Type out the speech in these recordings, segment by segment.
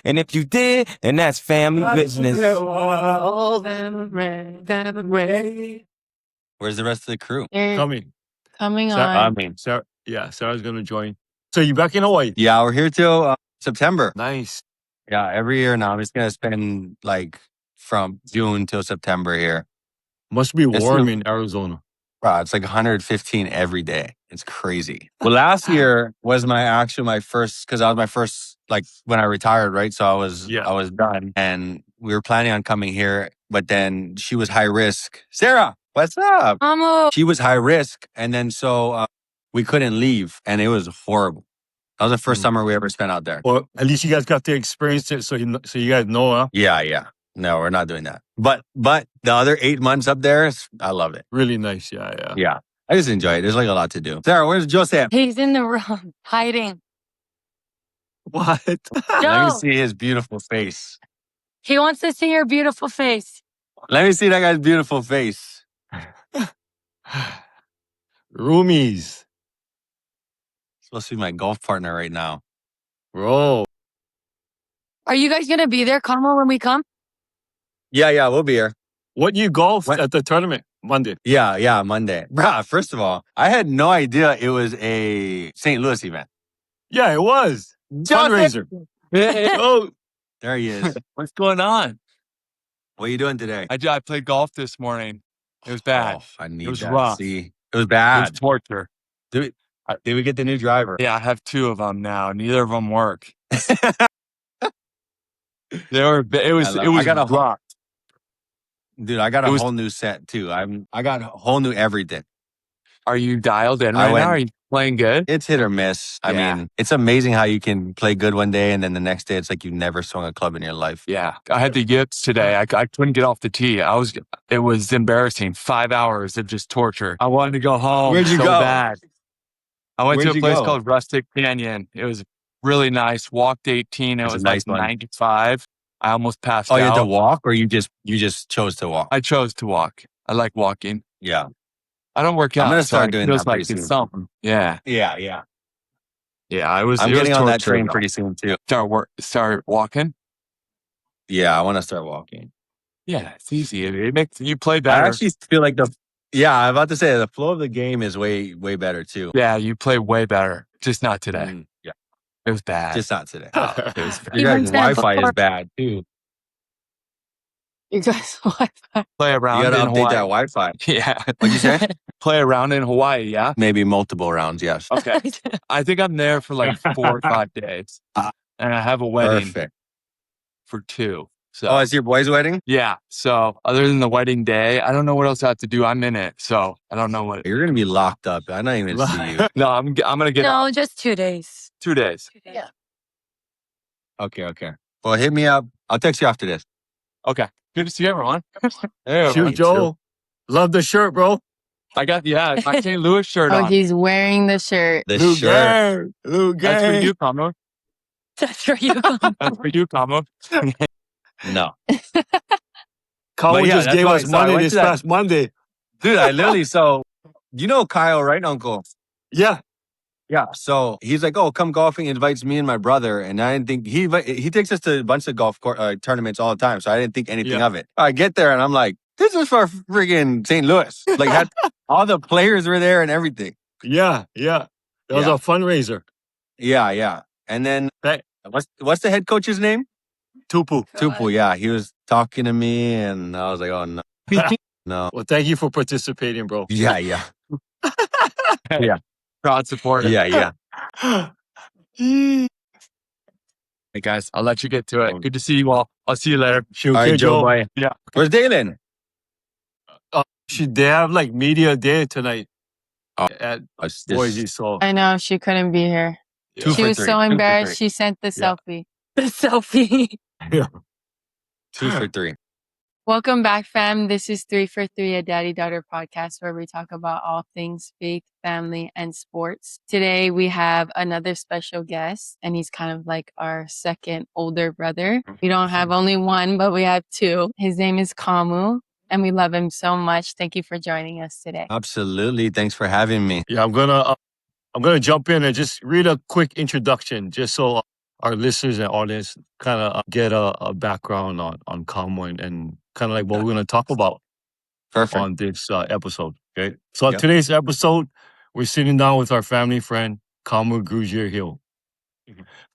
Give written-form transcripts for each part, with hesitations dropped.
And if you did, then that's family business. Where's the rest of the crew? Coming on. Sarah, Sarah's gonna join. So you back in Hawaii? Yeah, we're here till September. Nice. Yeah, every year now. I'm just gonna spend like from June till September here. Must be warm in Arizona. Wow, it's like 115 every day. It's crazy. Well, last year was my first, because that was my first, like when I retired, right? So I was done, and we were planning on coming here, but then she was high risk. Sarah, what's up? She was high risk, and then so we couldn't leave, and it was horrible. That was the first summer we ever spent out there. Well, at least you guys got to experience it, so you guys know, huh? Yeah. No, we're not doing that. But the other 8 months up there, I love it. Really nice, yeah. Yeah, I just enjoy it. There's like a lot to do. Sarah, where's Joseph? He's in the room, hiding. What? Let me see his beautiful face. He wants to see your beautiful face. Let me see that guy's beautiful face. Roomies. Supposed to be my golf partner right now. Bro. Are you guys going to be there, Kamu, when we come? Yeah, we'll be here. What you golfed at the tournament Monday? Yeah, Monday. Bruh, first of all, I had no idea it was a St. Louis event. Yeah, it was. Fundraiser. Oh, there he is. What's going on? What are you doing today? I played golf this morning. It was bad. Oh, I need it was that. rough. See, it was bad. It was torture. Did we get the new driver? Yeah, I have 2 of them now. Neither of them work. It was rough. Dude, I got a whole new set too. I got a whole new everything. Are you dialed in right now? Are you playing good? It's hit or miss. I mean, it's amazing how you can play good one day and then the next day it's like you never swung a club in your life. Yeah. I had the yips today. I couldn't get off the tee. It was embarrassing. 5 hours of just torture. I wanted to go home. Where'd you so go? Bad. I went Where'd to a you place go? called Rustic Canyon. It was really nice. Walked 18. It was nice like one. 95. I almost passed out. Oh, you had to walk, or you just chose to walk? I chose to walk. I like walking. Yeah. I don't work out. I'm gonna start doing that pretty Like soon. it's something. Yeah. Yeah. I'm getting on that train pretty soon too. Start walking. Yeah, I want to start walking. Yeah, it's easy. It makes you play I better. actually feel like I'm about to say the flow of the game is way better too. Yeah, you play way better. Just not today. Yeah, it was bad. just not today. It was bad. Your guys' Wi-Fi is bad too. You guys Wi-Fi. Play around You got to in update Hawaii. that Wi-Fi. Yeah. What'd you say? Play around in Hawaii, yeah? Maybe multiple rounds. Yes. Okay. I think I'm there for like 4 or 5 days. And I have a wedding Perfect. for 2. So Oh, it's your boy's wedding? yeah. So other than the wedding day, I don't know what else I have to do. I'm in it. So I don't know what. You're gonna be locked up. I'm not even gonna see you. No, I'm going to get out. No, just 2 days. 2 days. Yeah. Okay. Well, hit me up. I'll text you after this. Okay. Good to see everyone. Hey, Shoot, Joe. Love the shirt, bro. I got, my St. Louis shirt Oh, on. he's wearing the shirt. The Lou shirt. Gang. Lou That's for Gang. you, Kamu. That's for you. That's for you, Kamu. No, Kamu yeah, just that's gave why- us so I money went this to that- past Monday. dude. I literally you know Kyle, right, Uncle? Yeah. Yeah. So he's like, "Oh, come golfing." Invites me and my brother, and I didn't think he takes us to a bunch of golf tournaments all the time. So I didn't think anything of it. I get there and I'm like, "This is for friggin' St. Louis." Like, all the players were there and everything. Yeah. That was Yeah. a fundraiser. Yeah. And then what's the head coach's name? Tupu. Tupu. Yeah, he was talking to me, and I was like, "Oh no, no." Well, thank you for participating, bro. Yeah. Proud supporter. Yeah. Hey, guys, I'll let you get to it. Good to see you all. I'll see you later. Shoot, All right, kid, Joe. Joe. Bye. Yeah. Where's Dalen? They have like media day tonight at This- Boise. So I know she couldn't be here. Two She for was three. so 2 for embarrassed. 3. She sent the Yeah. selfie. The selfie. 2 for 3. Welcome back, fam. This is 3 for 3, a daddy-daughter podcast where we talk about all things faith, family, and sports. Today, we have another special guest, and he's kind of like our second older brother. We don't have only one, but we have 2. His name is Kamu, and we love him so much. Thank you for joining us today. Absolutely. Thanks for having me. yeah, I'm gonna jump in and just read a quick introduction, just so our listeners and audience kind of get a background on Kamu and kind of like what we're going to talk about Perfect. on this episode. Okay. So on Yep. today's episode, we're sitting down with our family friend, Kamu Grugier-Hill.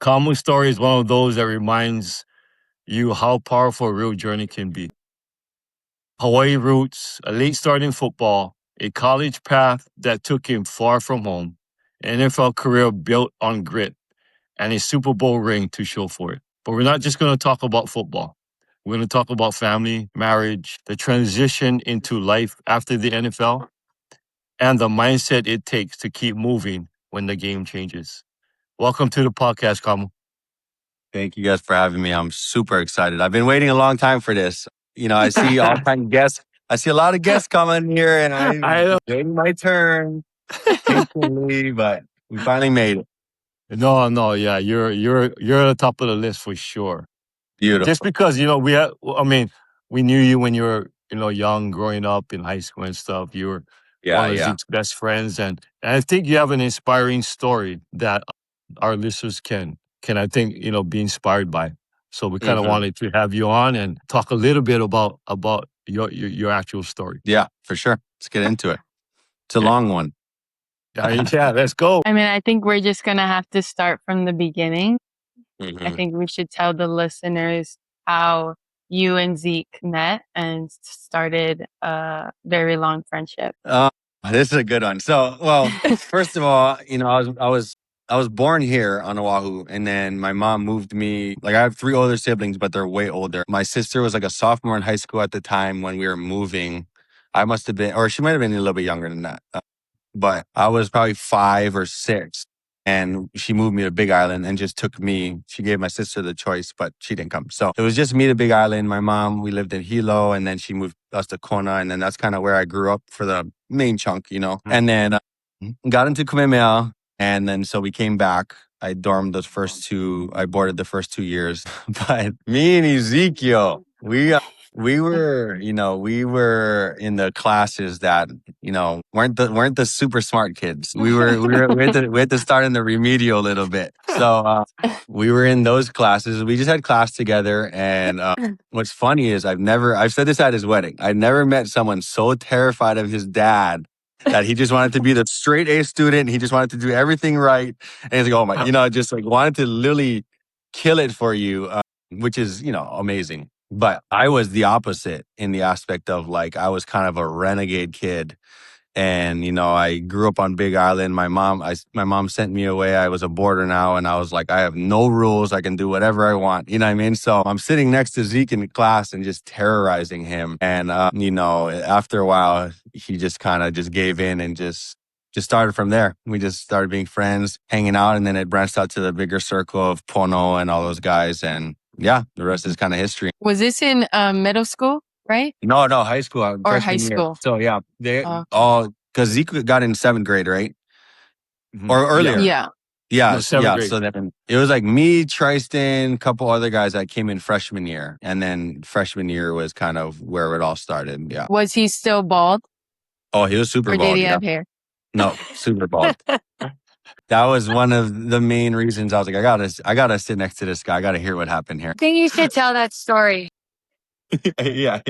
Kamu's story is one of those that reminds you how powerful a real journey can be. Hawai'i roots, a late start in football, a college path that took him far from home, an NFL career built on grit, and a Super Bowl ring to show for it. But we're not just going to talk about football. We're going to talk about family, marriage, the transition into life after the NFL, and the mindset it takes to keep moving when the game changes. Welcome to the podcast, Kamu. Thank you guys for having me. I'm super excited. I've been waiting a long time for this. You know, I see all kinds of guests. I see a lot of guests coming here, and I'm waiting my turn patiently, but we finally made it. No, yeah, you're at the top of the list for sure. Beautiful. Just because we knew you when you were young, growing up in high school and stuff. You were one of Zeke's best friends, and I think you have an inspiring story that our listeners can I think be inspired by. So we kind of wanted to have you on and talk a little bit about your actual story. Yeah, for sure. Let's get into it. It's a long one. Yeah, let's go. I mean, I think we're just going to have to start from the beginning. Mm-hmm. I think we should tell the listeners how you and Zeke met and started a very long friendship. This is a good one. So, well, first of all, I was born here on Oahu, and then my mom moved me. Like, I have 3 older siblings, but they're way older. My sister was like a sophomore in high school at the time when we were moving. I must have been, or she might have been a little bit younger than that. But I was probably 5 or 6. And she moved me to Big Island and just took me. She gave my sister the choice, but she didn't come. So it was just me to Big Island. My mom, we lived in Hilo, and then she moved us to Kona. And then that's kind of where I grew up for the main chunk, And then got into Kamehameha. And then so we came back. I boarded the first 2 years. But me and Ezekiel, we were in the classes that weren't the super smart kids. We had to start in the remedial a little bit. So we were in those classes. We just had class together. And what's funny is I've said this at his wedding. I never met someone so terrified of his dad that he just wanted to be the straight A student. He just wanted to do everything right. And he's like, oh my, just like wanted to literally kill it for you, which is amazing. But I was the opposite in the aspect of like, I was kind of a renegade kid. And, I grew up on Big Island. My mom sent me away. I was a boarder now. And I was like, I have no rules. I can do whatever I want. You know what I mean? So I'm sitting next to Zeke in class and just terrorizing him. And, after a while, he just kind of just gave in and just started from there. We just started being friends, hanging out. And then it branched out to the bigger circle of Pono and all those guys. And yeah, the rest is kind of history. Was this in middle school, right? No, high school. Or high school. So yeah, they all, because Zeke got in 7th grade, right? Or earlier. Yeah. Yeah. No, 7th grade. So then it was like me, Tristan, a couple other guys that came in freshman year. And then freshman year was kind of where it all started. Yeah. Was he still bald? Oh, he was super or bald. Or did he have hair? No, super bald. That was one of the main reasons I was like, I gotta sit next to this guy. I gotta hear what happened here. I think you should tell that story. Yeah.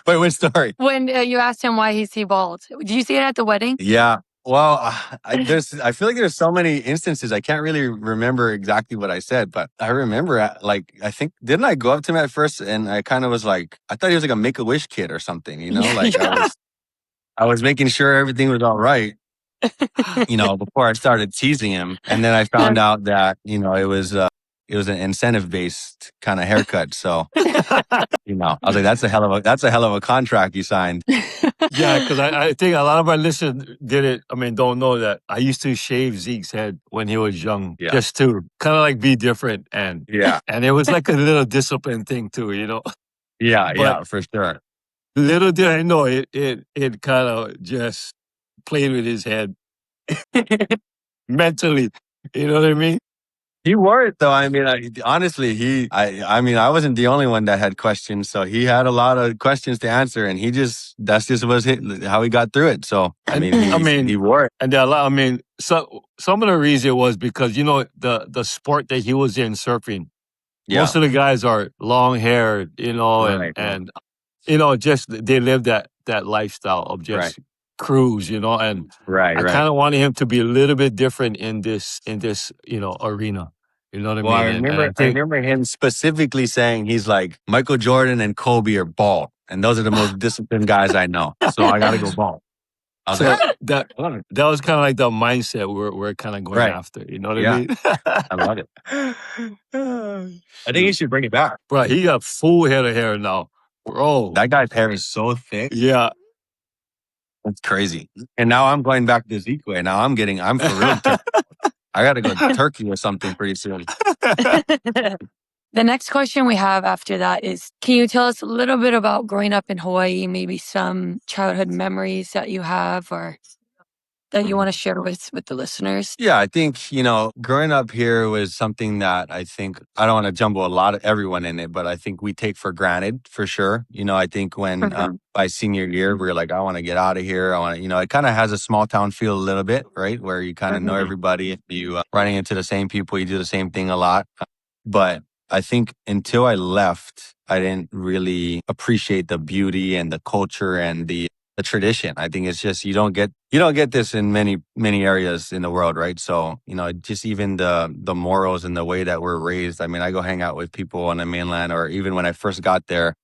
Wait, what story? When you asked him why he's bald. Did you see it at the wedding? Yeah. Well, I feel like there's so many instances. I can't really remember exactly what I said, but I remember didn't I go up to him at first and I kind of was like, I thought he was like a Make-A-Wish kid or something, Yeah. I was making sure everything was all right, before I started teasing him. And then I found out that, it was an incentive-based kind of haircut. So, I was like, that's a hell of a contract you signed. Yeah, because I think a lot of our listeners don't know that I used to shave Zeke's head when he was young, just to kind of like be different. And it was like a little discipline thing too, Yeah, for sure. Little did I know it kind of just played with his head mentally. You know what I mean? He wore it though. I mean, honestly, I mean, I wasn't the only one that had questions. So he had a lot of questions to answer, and that's just how he got through it. So I mean, he wore it. And so some of the reason was because the sport that he was in, surfing. Yeah. Most of the guys are long haired, Right. and just they live that lifestyle of just cruise, and Right. I kind of wanted him to be a little bit different in this arena. You know what Well, I mean? I remember him specifically saying he's like Michael Jordan and Kobe are bald, and those are the most disciplined guys I know. So I got to go bald. So that was kind of like the mindset we're kind of going after. You know what I mean? I love it. I think he should bring it back. Bro, he got full head of hair now. Bro. That guy's hair is so thick. Yeah. It's crazy. And now I'm going back to Zeke. Now I'm for real. I got to go to Turkey or something pretty soon. The next question we have after that is, can you tell us a little bit about growing up in Hawaii, maybe some childhood memories that you have or that you want to share with the listeners? Yeah, I think, growing up here was something that I think, I don't want to jumble everyone in it, but I think we take for granted for sure. I think when by senior year, we were like, I want to get out of here. I want to, it kind of has a small town feel a little bit, right? Where you kind of know everybody, you running into the same people, you do the same thing a lot. But I think until I left, I didn't really appreciate the beauty and the culture and the tradition. I think it's just you don't get this in many areas in the world, right? So just even the morals and the way that we're raised. I mean, I go hang out with people on the mainland, or even when I first got there,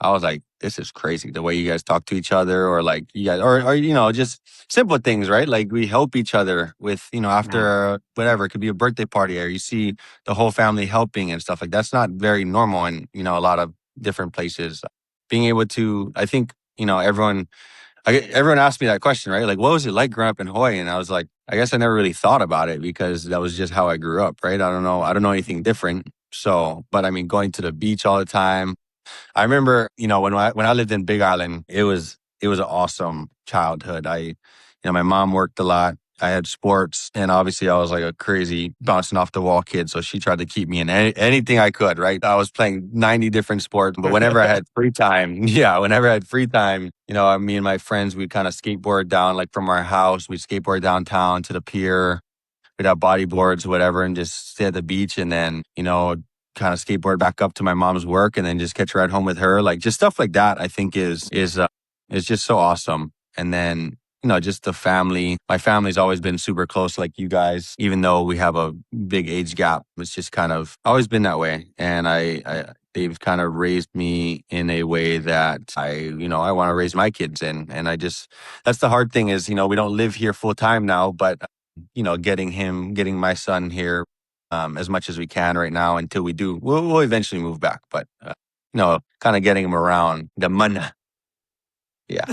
I was like, this is crazy. The way you guys talk to each other, or like you guys, or just simple things, right? Like we help each other with, after whatever, it could be a birthday party, or you see the whole family helping and stuff like that's not very normal in, a lot of different places. Being able to, I think, everyone asked me that question, right? Like, what was it like growing up in Hawaii? And I was like, I guess I never really thought about it because that was just how I grew up, right? I don't know anything different. So, but I mean, going to the beach all the time. I remember, when I lived in Big Island, it was an awesome childhood. My mom worked a lot. I had sports, and obviously I was like a crazy bouncing off the wall kid. So she tried to keep me in anything I could, right? I was playing 90 different sports, but whenever I had free time, me and my friends, we'd kind of skateboard down, like from our house, we'd skateboard downtown to the pier. We'd have bodyboards, whatever, and just stay at the beach, and then, kind of skateboard back up to my mom's work, and then just catch a ride home with her. Like just stuff like that, I think is just so awesome. And then, just the family. My family's always been super close, like you guys, even though we have a big age gap. It's just kind of always been that way. And they've kind of raised me in a way that I want to raise my kids in. And that's the hard thing is, we don't live here full time now, but, getting my son here as much as we can right now until we do. We'll eventually move back, but, kind of getting him around the mana. Yeah.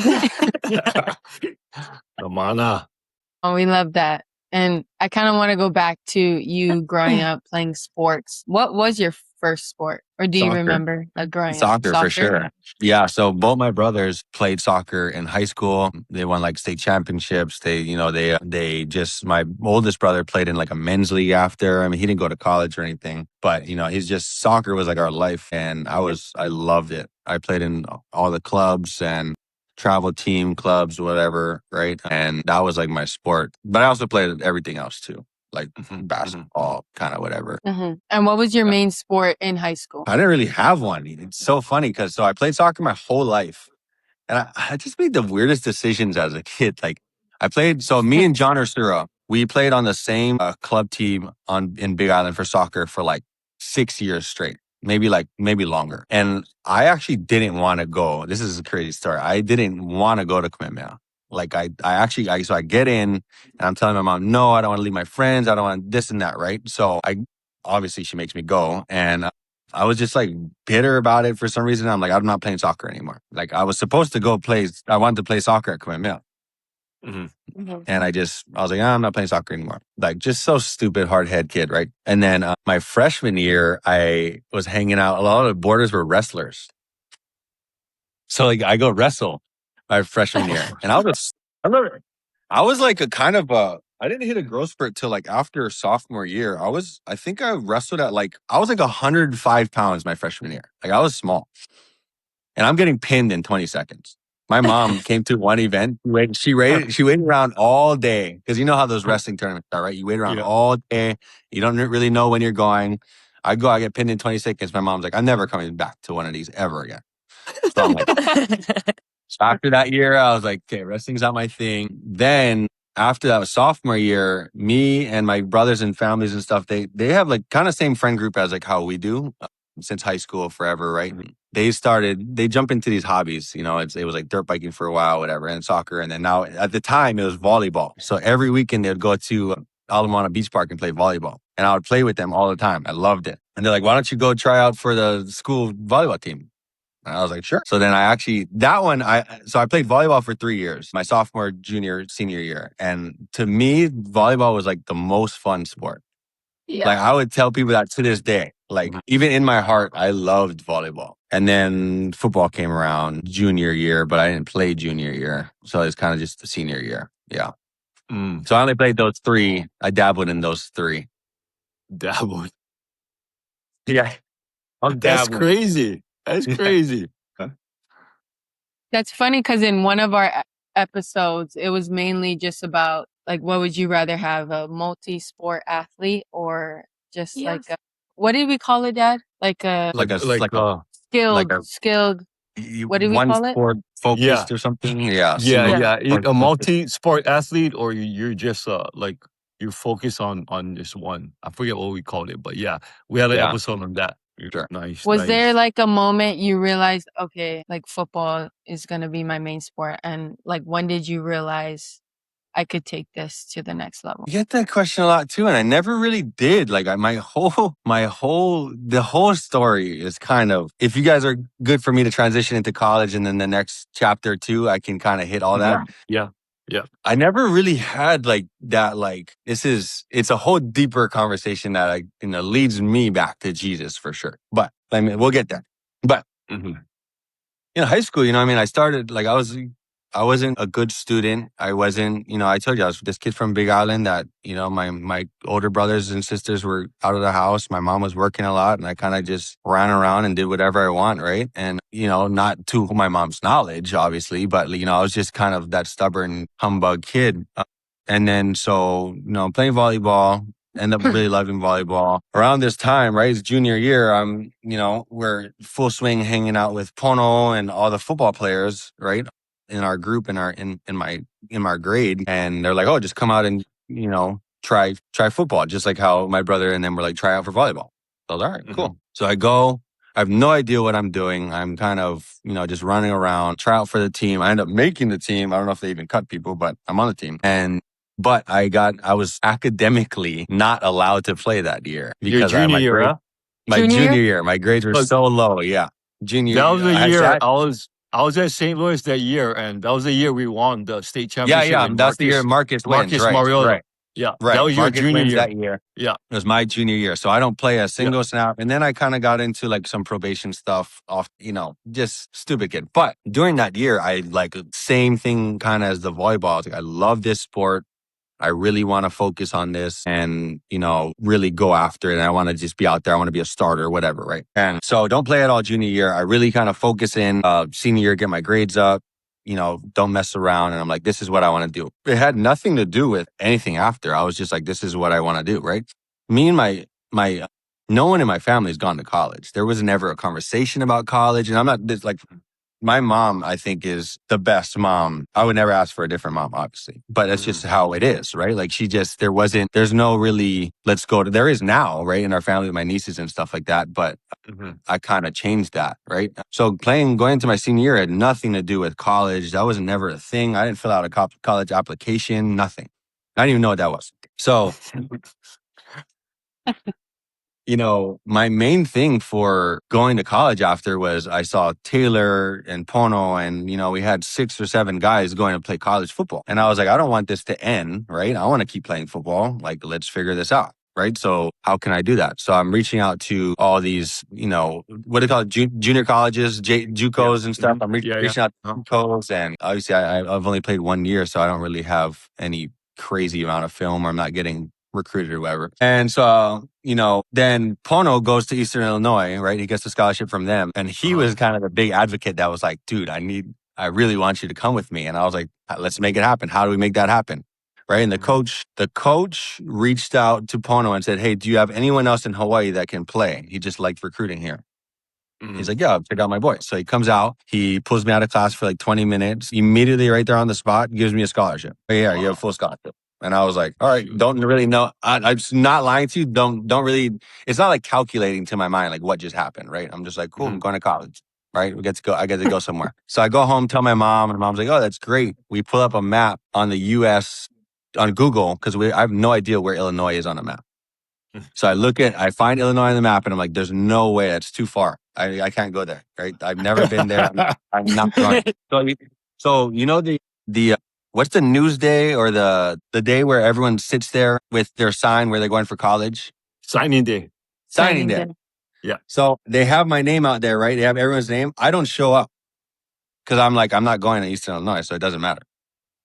Amana. Oh, we love that. And I kind of want to go back to you growing up playing sports. What was your first sport? Or do you remember growing up? Soccer, for sure. Yeah. So both my brothers played soccer in high school. They won like state championships. My oldest brother played in like a men's league after. I mean, he didn't go to college or anything, but he's just, soccer was like our life. And I loved it. I played in all the clubs and travel team clubs, whatever, right? And that was like my sport. But I also played everything else too, like basketball, kind of whatever. And what was your main sport in high school? I didn't really have one. It's so funny because I played soccer my whole life. And I just made the weirdest decisions as a kid. Like me and John Ursura, we played on the same club team in Big Island for soccer for like 6 years straight. Maybe longer. And I actually didn't want to go. This is a crazy story. I didn't want to go to Kamehameha. Like so I get in and I'm telling my mom, no, I don't want to leave my friends. I don't want this and that, right? So obviously she makes me go. And I was just like bitter about it for some reason. I'm like, I'm not playing soccer anymore. Like I was supposed to I wanted to play soccer at Kamehameha. And I was like, I'm not playing soccer anymore. Like just so stupid, hard head kid, right? And then my freshman year, I was hanging out. A lot of the boarders were wrestlers. So like I go wrestle my freshman year. And I was like a kind of I didn't hit a growth spurt till like after sophomore year. I think I wrestled at I was like 105 pounds my freshman year. Like I was small. And I'm getting pinned in 20 seconds. My mom came to one event. She waited around all day. Because you know how those wrestling tournaments are, right? You wait around all day. You don't really know when you're going. I get pinned in 20 seconds. My mom's like, I'm never coming back to one of these ever again. So I'm like, so after that year, I was like, okay, wrestling's not my thing. Then after that was sophomore year, me and my brothers and families and stuff, they have like kind of same friend group as like how we do since high school forever, right? They jump into these hobbies, you know, it was like dirt biking for a while, whatever, and soccer. And then now at the time it was volleyball. So every weekend they would go to Alamana Beach Park and play volleyball. And I would play with them all the time. I loved it. And they're like, why don't you go try out for the school volleyball team? And I was like, sure. So then I played volleyball for 3 years, my sophomore, junior, senior year. And to me, volleyball was like the most fun sport. Yeah. Like I would tell people that to this day, like even in my heart, I loved volleyball. And then football came around junior year, but I didn't play junior year. So it's kind of just the senior year. Yeah. So I only played those 3. I dabbled in those 3. Dabbled. Yeah. That's crazy. That's crazy. That's funny because in one of our episodes, it was mainly just about like, what would you rather have, a multi-sport athlete or just like what did we call it, Dad? Like a skilled. What do we call it? One sport focused or something. Yeah. A multi-sport athlete, or you're just like you focus on just one. I forget what we called it, but yeah, we had an episode on that. Sure. Nice. Was there like a moment you realized, okay, like football is going to be my main sport? And like, when did you realize I could take this to the next level? I get that question a lot too. And I never really did. Like the whole story is kind of, if you guys are good for me to transition into college and then the next chapter too, I can kind of hit all that. Yeah. I never really had like that, like it's a whole deeper conversation that leads me back to Jesus for sure. But I mean, we'll get there. But in high school, I started like I wasn't a good student. I wasn't, I told you I was this kid from Big Island that, my older brothers and sisters were out of the house. My mom was working a lot and I kind of just ran around and did whatever I want, right? And, not to my mom's knowledge, obviously, but, I was just kind of that stubborn humbug kid. And then so, playing volleyball, end up really loving volleyball. Around this time, right, it's junior year, we're full swing hanging out with Pono and all the football players, right? In our group, in my grade, and they're like, "Oh, just come out and try football," just like how my brother and them were like, "Try out for volleyball." So I was, all right, cool. So I go. I have no idea what I'm doing. I'm kind of just running around, try out for the team. I end up making the team. I don't know if they even cut people, but I'm on the team. But I was academically not allowed to play that year because your junior year, huh? My junior year, my grades were so low. Yeah, junior. That was the year I was at St. Louis that year, and that was the year we won the state championship. Yeah, that's the year Marcus wins. Marcus Mariota. Right. Yeah, right. That was Marcus your junior year. That year. Yeah, it was my junior year, so I don't play a single snap. And then I kind of got into like some probation stuff off, just stupid kid. But during that year, I like same thing kind of as the volleyball. I was like, I love this sport. I really want to focus on this and, really go after it. And I want to just be out there. I want to be a starter, whatever, right? And so don't play at all junior year. I really kind of focus in senior year, get my grades up, don't mess around. And I'm like, this is what I want to do. It had nothing to do with anything after. I was just like, this is what I want to do, right? Me and my no one in my family has gone to college. There was never a conversation about college. And I'm not like... My mom, I think, is the best mom. I would never ask for a different mom, obviously, but that's just how it is, right? Like there's no really, there is now, right? In our family with my nieces and stuff like that, but I kind of changed that, right? So going into my senior year had nothing to do with college. That was never a thing. I didn't fill out a college application, nothing. I didn't even know what that was. So... my main thing for going to college after was I saw Taylor and Pono and, we had 6 or 7 guys going to play college football. And I was like, I don't want this to end, right? I want to keep playing football. Like, let's figure this out, right? So how can I do that? So I'm reaching out to all these, what do you call it? Junior colleges, JUCOs and stuff. I'm reaching out to JUCOs. And obviously I've only played 1 year, so I don't really have any crazy amount of film or I'm not getting recruited or whatever. And so, then Pono goes to Eastern Illinois, right? He gets a scholarship from them. And he was kind of the big advocate that was like, dude, I really want you to come with me. And I was like, let's make it happen. How do we make that happen? Right. And the coach reached out to Pono and said, hey, do you have anyone else in Hawaii that can play? He just liked recruiting here. He's like, yeah, check out my boy. So he comes out, he pulls me out of class for like 20 minutes, immediately right there on the spot, gives me a scholarship. Yeah, you have a full scholarship. And I was like, all right, don't really know. I'm not lying to you. Don't really, it's not like calculating to my mind, like what just happened, right? I'm just like, cool, I'm going to college, right? I get to go somewhere. So I go home, tell my mom, and mom's like, oh, that's great. We pull up a map on the US on Google because I have no idea where Illinois is on a map. So I find Illinois on the map and I'm like, there's no way, that's too far. I can't go there, right? I've never been there. I'm not going. So the what's the news day or the day where everyone sits there with their sign where they're going for college? Signing day. Signing day. Yeah. So they have my name out there, right? They have everyone's name. I don't show up because I'm like, I'm not going to Eastern Illinois, so it doesn't matter.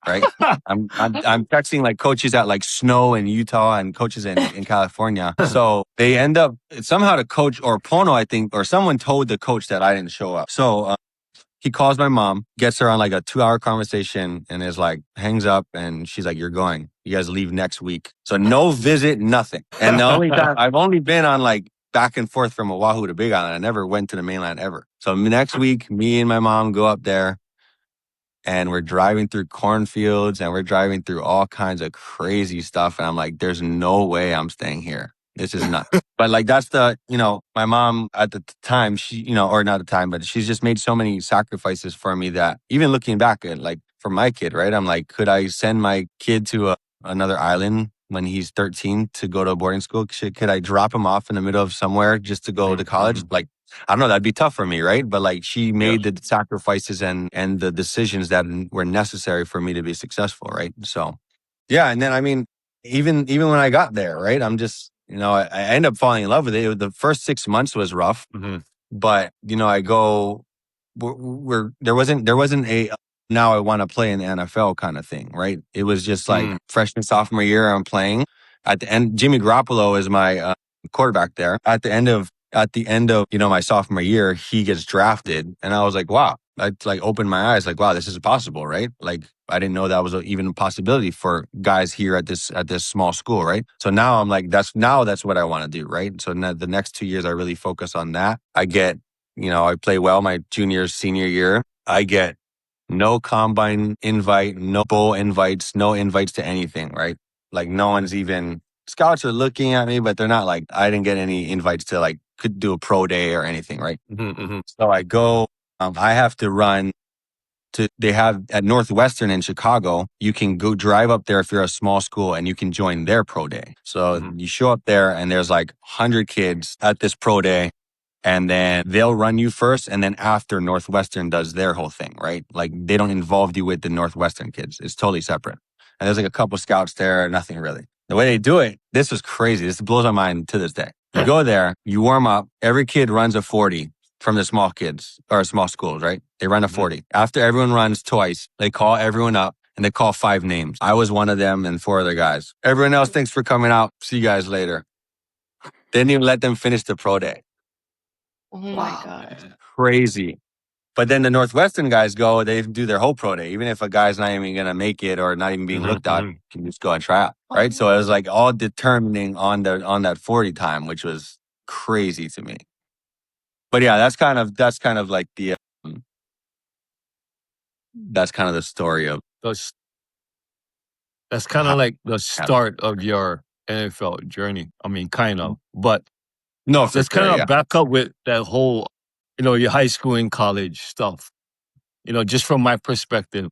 Right. I'm texting like coaches at like Snow in Utah and coaches in California. So they end up somehow the coach or Pono, I think, or someone told the coach that I didn't show up. So he calls my mom, gets her on like a 2-hour conversation and is like, hangs up. And she's like, you're going. You guys leave next week. So no visit, nothing. And the only time I've only been on like back and forth from Oahu to Big Island. I never went to the mainland ever. So next week, me and my mom go up there. And we're driving through cornfields and we're driving through all kinds of crazy stuff. And I'm like, there's no way I'm staying here. This is nuts. But like, that's my mom at the time, she, or not the time, but she's just made so many sacrifices for me that even looking back at like for my kid, right? I'm like, could I send my kid to another island when he's 13 to go to a boarding school? Could I drop him off in the middle of somewhere just to go to college? Like, I don't know, that'd be tough for me, right? But like she made the sacrifices and the decisions that were necessary for me to be successful, right? So, yeah. And then, I mean, even when I got there, right? I'm just, I end up falling in love with it. The first 6 months was rough, but I go, there wasn't a, now I want to play in the NFL kind of thing, right? It was just like freshman, sophomore year, I'm playing. At the end, Jimmy Garoppolo is my quarterback there. At the end of my sophomore year, he gets drafted, and I was like, wow. I like opened my eyes, like, wow, this is possible, right? Like, I didn't know that was even a possibility for guys here at this small school, right? So now I'm like, that's what I want to do, right? So now the next 2 years, I really focus on that. I get, I play well my junior, senior year. I get no combine invite, no bowl invites, no invites to anything, right? Like no one's even, scouts are looking at me, but they're not like, I didn't get any invites to like, could do a pro day or anything, right? So I go, I have to run they have at Northwestern in Chicago, you can go drive up there if you're a small school and you can join their pro day. So you show up there and there's like 100 kids at this pro day. And then they'll run you first. And then after Northwestern does their whole thing, right? Like they don't involve you with the Northwestern kids. It's totally separate. And there's like a couple scouts there, nothing really. The way they do it, this was crazy. This blows my mind to this day. You go there, you warm up. Every kid runs a 40 from the small kids or small schools, right? They run a 40. After everyone runs twice, they call everyone up and they call 5 names. I was one of them and 4 other guys. Everyone else, thanks for coming out. See you guys later. They didn't even let them finish the pro day. Oh my God. Crazy. But then the Northwestern guys go, they do their whole pro day. Even if a guy's not even going to make it or not even being looked at, you can just go and try out, right? So it was like all determining on that 40 time, which was crazy to me. But yeah, that's kind of like the, that's kind of the story of. That's kind of like the start of your NFL journey. I mean, kind of, but no, let's kind of back up with that whole, your high school and college stuff. Just from my perspective,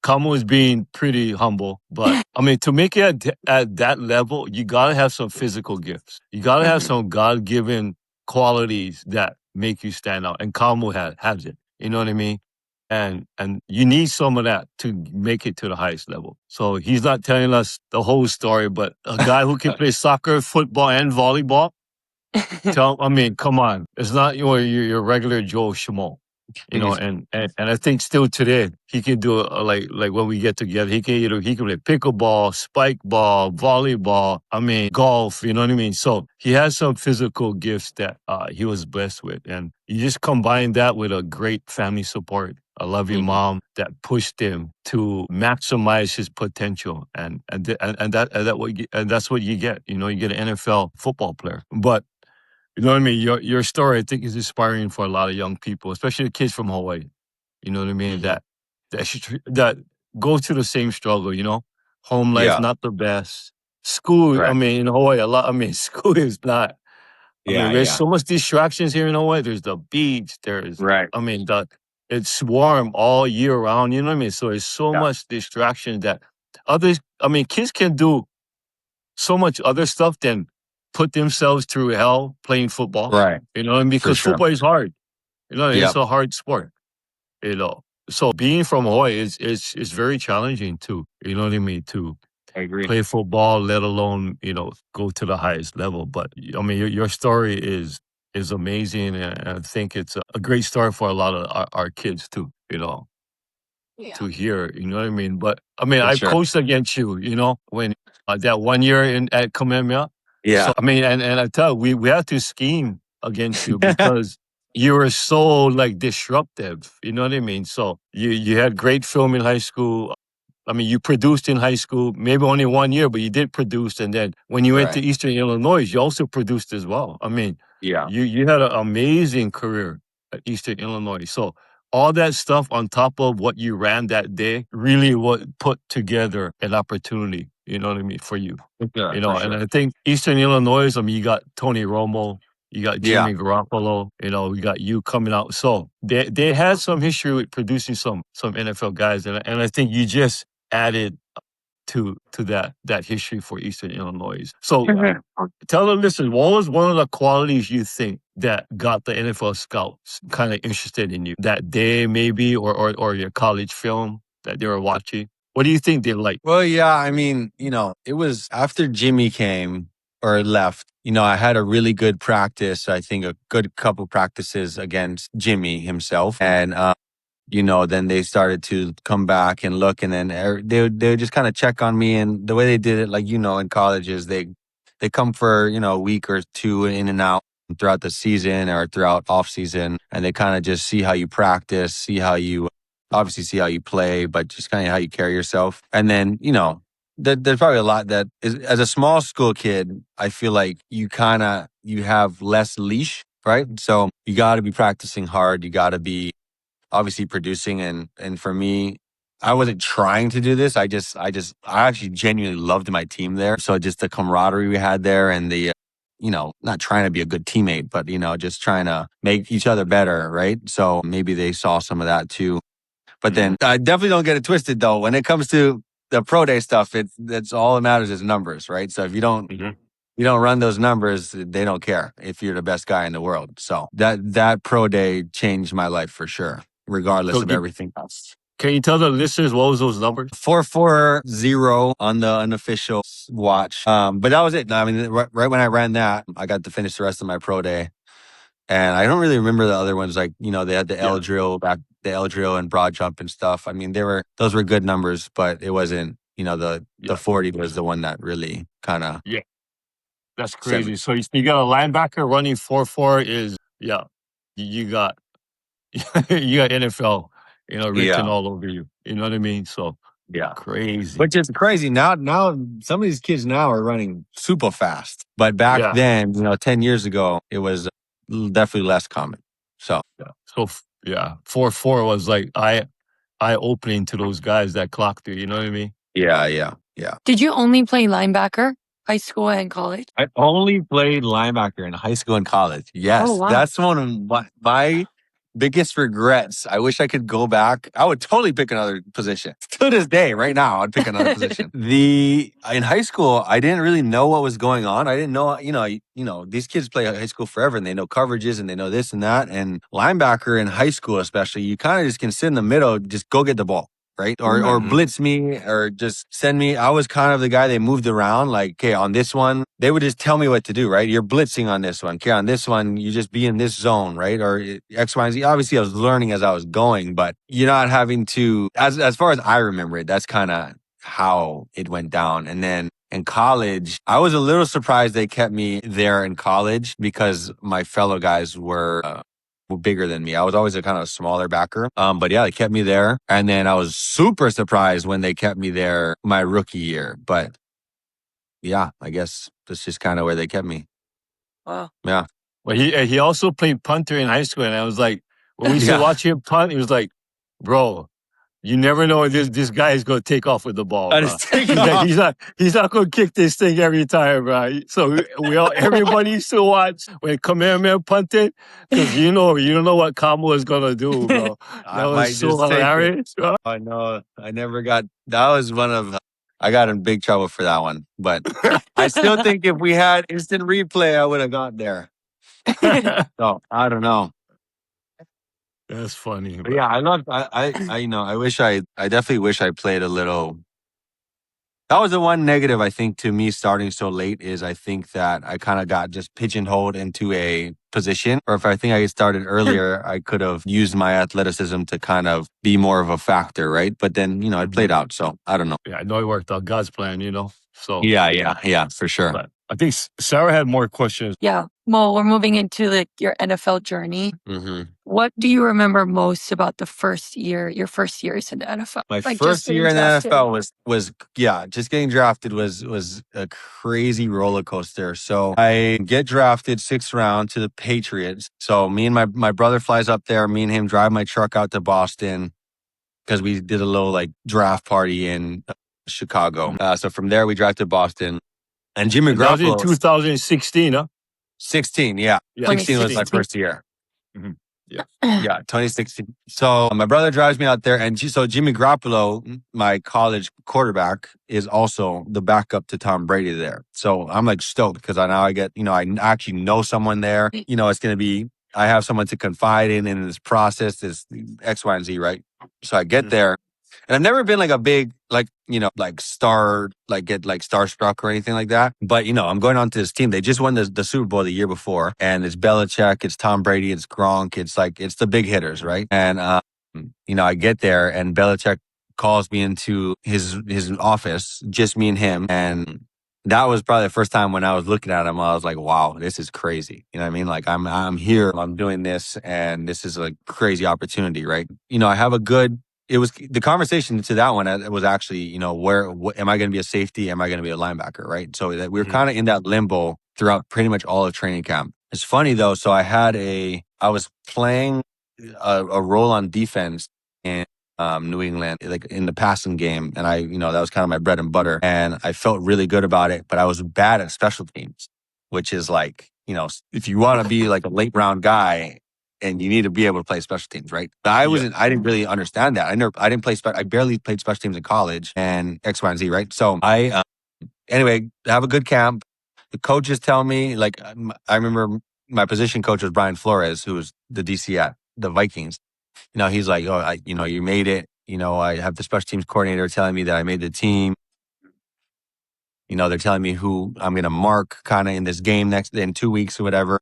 Kamu is being pretty humble, but I mean, to make it at that level, you gotta have some physical gifts. You gotta have some God-given qualities that make you stand out, and Kamu has it. You know what I mean? And you need some of that to make it to the highest level. So he's not telling us the whole story, but a guy who can play soccer, football, and volleyball. I mean, come on. It's not your regular Joe Schmo. You know, and I think still today he can do like when we get together, he can play pickleball, spike ball, volleyball. I mean, golf. You know what I mean? So he has some physical gifts that he was blessed with, and you just combine that with a great family support, a loving mom that pushed him to maximize his potential, and that's what you get. You know, you get an NFL football player, but you know what I mean? Your story, I think, is inspiring for a lot of young people, especially the kids from Hawaii. You know what I mean? That go through the same struggle. You know, home life Yeah. not the best. School, I Right. mean, in Hawaii, a lot. I mean, school is not. I mean, Yeah. there's Yeah. so much distractions here in Hawaii. There's the beach. There's, Right. I mean, it's warm all year round. You know what I mean? So there's so Yeah. much distraction that others. I mean, kids can do so much other stuff than put themselves through hell playing football. Right. You know, and For because sure. football is hard. You know, it's Yep. a hard sport. You know, so being from Hawaii is very challenging too. You know what I mean? To I agree. play football, let alone go to the highest level. But I mean, your story is amazing, and I think it's a great story for a lot of our kids too. You know, to hear. You know what I mean? But I mean, For I sure. coached against you. You know, when that 1 year at Kamehameha. Yeah. So I mean, and I tell you, we had to scheme against you because you were so like disruptive. You know what I mean? So you had great film in high school. I mean, you produced in high school, maybe only 1 year, but you did produce. And then when you went to Right. Eastern Illinois, you also produced as well. I mean, Yeah. you had an amazing career at Eastern Illinois. So all that stuff on top of what you ran that day really what put together an opportunity, you know what I mean, for you. Yeah. You For know, and sure. I think Eastern Illinois, I mean, you got Tony Romo, you got Yeah. Jimmy Garoppolo, you know, we got you coming out. So they had some history with producing some NFL guys, and I think you just added to that history for Eastern Illinois. So tell the listeners, what was one of the qualities you think that got the NFL scouts kind of interested in you that day, maybe, or your college film that they were watching? What do you think they liked? Well, yeah, I mean, it was after Jimmy came or left, I had a really good practice. I think a good couple practices against Jimmy himself. And, then they started to come back and look, and then they would just kind of check on me. And the way they did it, like, in colleges, they come for, a week or two in and out throughout the season or throughout off season. And they kind of just see how you practice, obviously see how you play, but just kind of how you carry yourself. And then, there's probably a lot that is, as a small school kid, I feel like you have less leash, right? So you got to be practicing hard. You got to be obviously producing. And for me, I wasn't trying to do this. I actually genuinely loved my team there. So just the camaraderie we had there and the, not trying to be a good teammate, but, just trying to make each other better, right? So maybe they saw some of that too. But then I definitely don't get it twisted though. When it comes to the pro day stuff, that's all that matters is numbers, right? So if you don't run those numbers, they don't care if you're the best guy in the world. So that pro day changed my life for sure, regardless So of everything else. can you tell the listeners what was those numbers? 440 on the unofficial watch. But that was it. I mean, right when I ran that, I got to finish the rest of my pro day. And I don't really remember the other ones. Like, they had the L drill and broad jump and stuff. I mean, those were good numbers, but it wasn't, the 40 was the one that really kind of. Yeah, that's crazy. So you got a linebacker running 4.4 is, you got you got NFL, written all over you. You know what I mean? So Yeah. crazy. Which is crazy. Now some of these kids now are running super fast. But back then, 10 years ago, it was definitely less common. So 4.4 was like eye-opening to those guys that clocked you. You know what I mean? yeah. Did you only play linebacker, high school and college? I only played linebacker in high school and college. Yes. Oh, wow. That's one of my biggest regrets. I wish I could go back. I would totally pick another position. To this day, right now, I'd pick another position. In high school, I didn't really know what was going on. I didn't know, these kids play high school forever and they know coverages and they know this and that. And linebacker in high school, especially, you kind of just can sit in the middle, just go get the ball. right? Or blitz me or just send me. I was kind of the guy they moved around. Like, okay, on this one, they would just tell me what to do, right? You're blitzing on this one. Okay, on this one, you just be in this zone, right? Or X, Y, and Z. Obviously, I was learning as I was going, but you're not having to, as far as I remember it, that's kind of how it went down. And then in college, I was a little surprised they kept me there in college because my fellow guys were bigger than me. I was always a kind of smaller backer. But yeah, they kept me there. And then I was super surprised when they kept me there my rookie year. But yeah, I guess that's just kind of where they kept me. Wow. Yeah. Well, he also played punter in high school, and I was like, when we used to watch him punt, he was like, bro, you never know when this guy is going to take off with the ball, bro. He's not going to kick this thing every time, bro. So everybody used to watch when Kamehameha punted, because you don't know what Kamu is going to do, bro. That was so hilarious, bro. I know. That was one of, I got in big trouble for that one. But I still think if we had instant replay, I would have got there. So I don't know. That's funny. But yeah, I definitely wish I played a little. That was the one negative, I think, to me starting so late is I think that I kind of got just pigeonholed into a position. Or if I think I started earlier, I could have used my athleticism to kind of be more of a factor, right? But then, it played out. So I don't know. Yeah, I know it worked out. God's plan, So Yeah, for sure. But I think Sarah had more questions. Yeah. Well, we're moving into your NFL journey. Mm-hmm. What do you remember most about your first years in the NFL? My first year in the NFL was just getting drafted was a crazy roller coaster. So I get drafted 6th round to the Patriots. So me and my brother flies up there. Me and him drive my truck out to Boston because we did a little draft party in Chicago. So from there we drive to Boston. And Jimmy Garoppolo. That was in 2016, huh? 16, yeah. 16 was my first year. Mm-hmm. Yeah, 2016. So my brother drives me out there. And so Jimmy Garoppolo, my college quarterback, is also the backup to Tom Brady there. So I'm stoked because I get, I actually know someone there. It's going to be, I have someone to confide in this process, this X, Y, and Z, right? So I get there. And I've never been a big, star, get starstruck or anything like that. But, I'm going on to this team. They just won the Super Bowl the year before. And it's Belichick, it's Tom Brady, it's Gronk. It's the big hitters, right? And, I get there and Belichick calls me into his office, just me and him. And that was probably the first time when I was looking at him, I was like, wow, this is crazy. You know what I mean? I'm here, I'm doing this, and this is a crazy opportunity, right? I have it was the conversation to that one was actually, where am I going to be a safety? Am I going to be a linebacker? Right. So that we were kind of in that limbo throughout pretty much all of training camp. It's funny though. So I was playing a role on defense in New England, in the passing game. And that was kind of my bread and butter. And I felt really good about it, but I was bad at special teams, which is if you want to be a late round guy, and you need to be able to play special teams, right? But I didn't really understand that. I barely played special teams in college and X, Y, and Z, right? So anyway, have a good camp. The coaches tell me, I remember my position coach was Brian Flores, who was the DC at the Vikings. He's like, oh, you made it. I have the special teams coordinator telling me that I made the team. They're telling me who I'm going to mark kind of in this game in 2 weeks or whatever.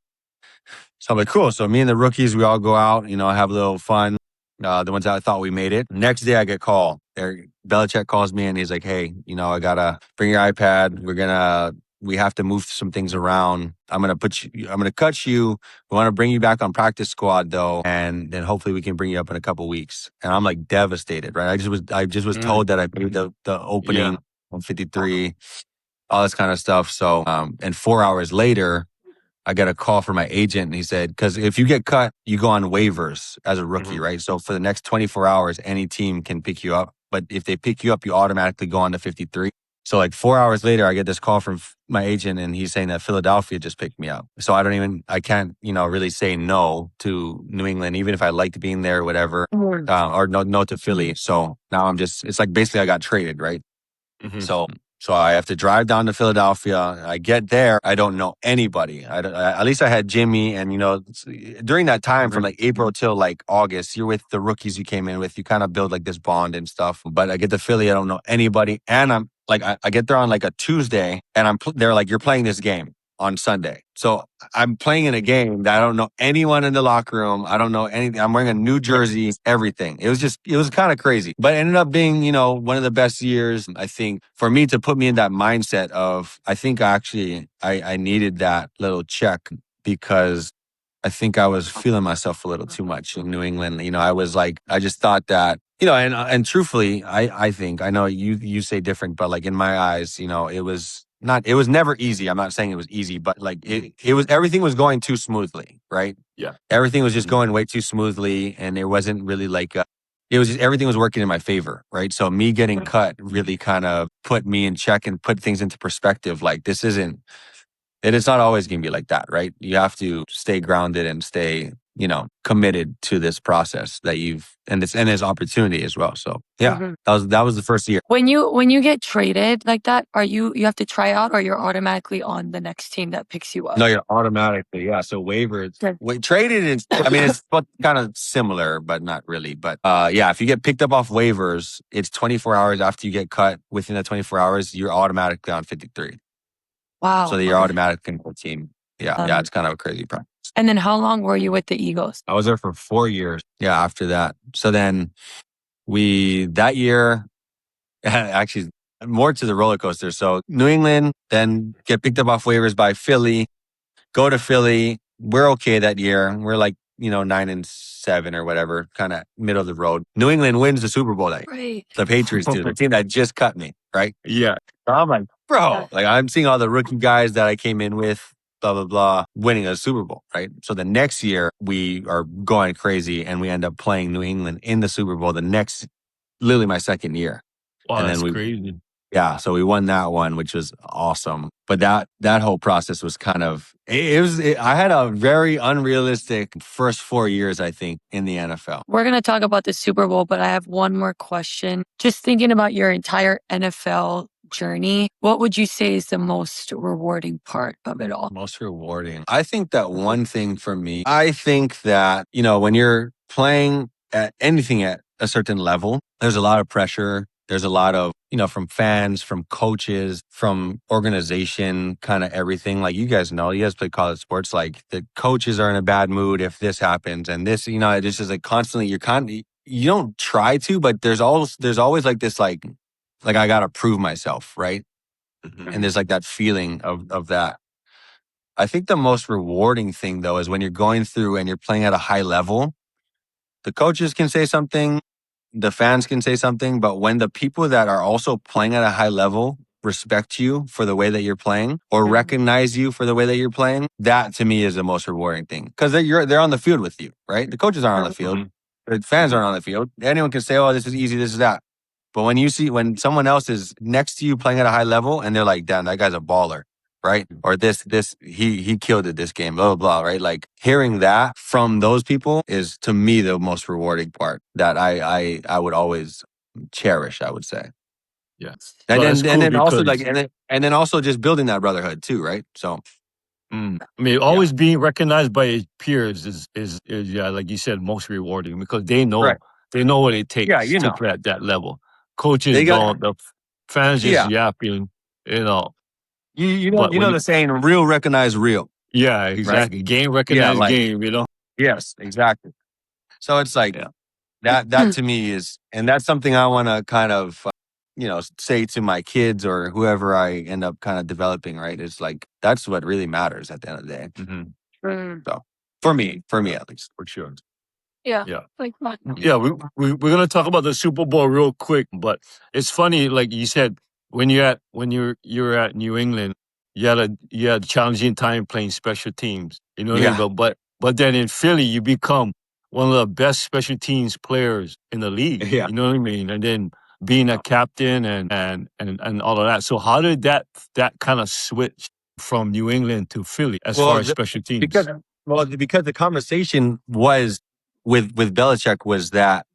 So I'm like, cool. So me and the rookies, we all go out, have a little fun. The ones that I thought we made it. Next day I get a call. Belichick calls me and he's like, hey, I got to bring your iPad. We have to move some things around. I'm going to cut you. We want to bring you back on practice squad though. And then hopefully we can bring you up in a couple weeks. And I'm devastated, right? I just was told that I made the opening on 53, all this kind of stuff. So, and 4 hours later, I got a call from my agent and he said, because if you get cut, you go on waivers as a rookie, right? So for the next 24 hours, any team can pick you up. But if they pick you up, you automatically go on to 53. So 4 hours later, I get this call from my agent and he's saying that Philadelphia just picked me up. So I can't, really say no to New England, even if I liked being there or whatever, or no to Philly. So now it's basically I got traded, right? So So I have to drive down to Philadelphia. I get there. I don't know anybody. At least I had Jimmy. And, during that time from like April till like August, you're with the rookies you came in with. You kind of build like this bond and stuff. But I get to Philly. I don't know anybody. And I'm like, I get there on like a Tuesday and they're like, you're playing this game on Sunday. So I'm playing in a game that I don't know anyone in the locker room. I don't know anything. I'm wearing a new jersey, everything. It was kind of crazy, but it ended up being, one of the best years, I think, for me to put me in that mindset of, I think actually I needed that little check because I think I was feeling myself a little too much in New England. I was like, I just thought that, and truthfully, I think, I know you say different, but like in my eyes, it was never easy. I'm not saying it was easy, but like it was, everything was going too smoothly, right? Yeah. Everything was just going way too smoothly. And there wasn't really like, it was just, everything was working in my favor, right? So me getting cut really kind of put me in check and put things into perspective. Like it's not always going to be like that, right? You have to stay grounded and stay, committed to this process that and there's opportunity as well. So yeah, that was the first year. When you get traded like that, you have to try out or you're automatically on the next team that picks you up? No, you're automatically, yeah. So waivers, traded is, it's kind of similar, but not really. But yeah, if you get picked up off waivers, it's 24 hours after you get cut. Within that 24 hours, you're automatically on 53. Wow. So you're automatically in the team. Yeah, it's kind of a crazy process. And then how long were you with the Eagles? I was there for 4 years. Yeah, after that. So then that year, actually more to the roller coaster. So New England, then get picked up off waivers by Philly, go to Philly. We're okay that year. We're like, 9-7 or whatever, kind of middle of the road. New England wins the Super Bowl that year. Right. The Patriots do, the team that just cut me, right? Yeah. So I'm like, bro, like I'm seeing all the rookie guys that I came in with, blah, blah, blah, winning a Super Bowl, right? So the next year we are going crazy and we end up playing New England in the Super Bowl literally my second year. Wow, and that's then crazy. Yeah, so we won that one, which was awesome. But that whole process was kind of, I had a very unrealistic first 4 years, I think, in the NFL. We're going to talk about the Super Bowl, but I have one more question. Just thinking about your entire NFL journey, what would you say is the most rewarding part of it all? Most rewarding. I think that one thing for me, I think that, when you're playing at anything at a certain level, there's a lot of pressure. There's a lot of, from fans, from coaches, from organization, kind of everything. Like you guys play college sports, like the coaches are in a bad mood if this happens. And this, it's just like constantly, you don't try to, but there's always like this, like I got to prove myself, right? Mm-hmm. And there's like that feeling of that. I think the most rewarding thing though, is when you're going through and you're playing at a high level, the coaches can say something, the fans can say something, but when the people that are also playing at a high level respect you for the way that you're playing or recognize you for the way that you're playing, that to me is the most rewarding thing. Because they're on the field with you, right? The coaches aren't on the field. The fans aren't on the field. Anyone can say, oh, this is easy, this is that. But when someone else is next to you playing at a high level and they're like, damn, that guy's a baller, right? Or he killed it this game, blah, blah, blah, right? Like hearing that from those people is to me the most rewarding part that I would always cherish, I would say. Yeah. And Well, then also like, and then also just building that brotherhood too, right? So. I mean, always being recognized by his peers is yeah, like you said, most rewarding because they know what it takes to play at that level. Coaches don't, the fans just yapping, You know the saying, real recognize real. Yeah, exactly. Right? Game recognize game, Yes, exactly. So it's like that to me is, and that's something I want to kind of, say to my kids or whoever I end up kind of developing, right? It's like, that's what really matters at the end of the day. Mm-hmm. So for me at least. For sure. Yeah. Like that. Yeah, we're gonna talk about the Super Bowl real quick, but it's funny, like you said, when you're at New England, you had a challenging time playing special teams. You know what I mean? But then in Philly, you become one of the best special teams players in the league. Yeah. You know what I mean? And then being a captain and all of that. So how did that kind of switch from New England to Philly as far as special teams? Because the conversation was with Belichick was that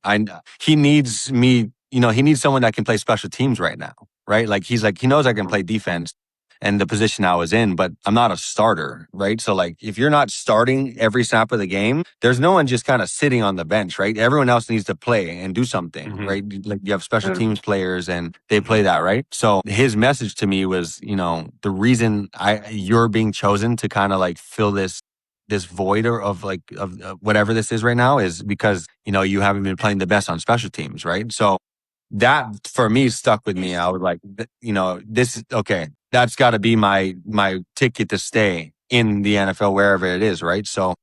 he needs me, he needs someone that can play special teams right now. right? Like he knows I can play defense and the position I was in, but I'm not a starter, right? So like if you're not starting every snap of the game, there's no one just kind of sitting on the bench, right? Everyone else needs to play and do something, right? Like you have special teams players and they play that, right? So his message to me was, the reason you're being chosen to kind of like fill this void of whatever this is right now is because, you haven't been playing the best on special teams, right? So that for me stuck with me. I was like, this is okay. That's got to be my ticket to stay in the NFL wherever it is, right? So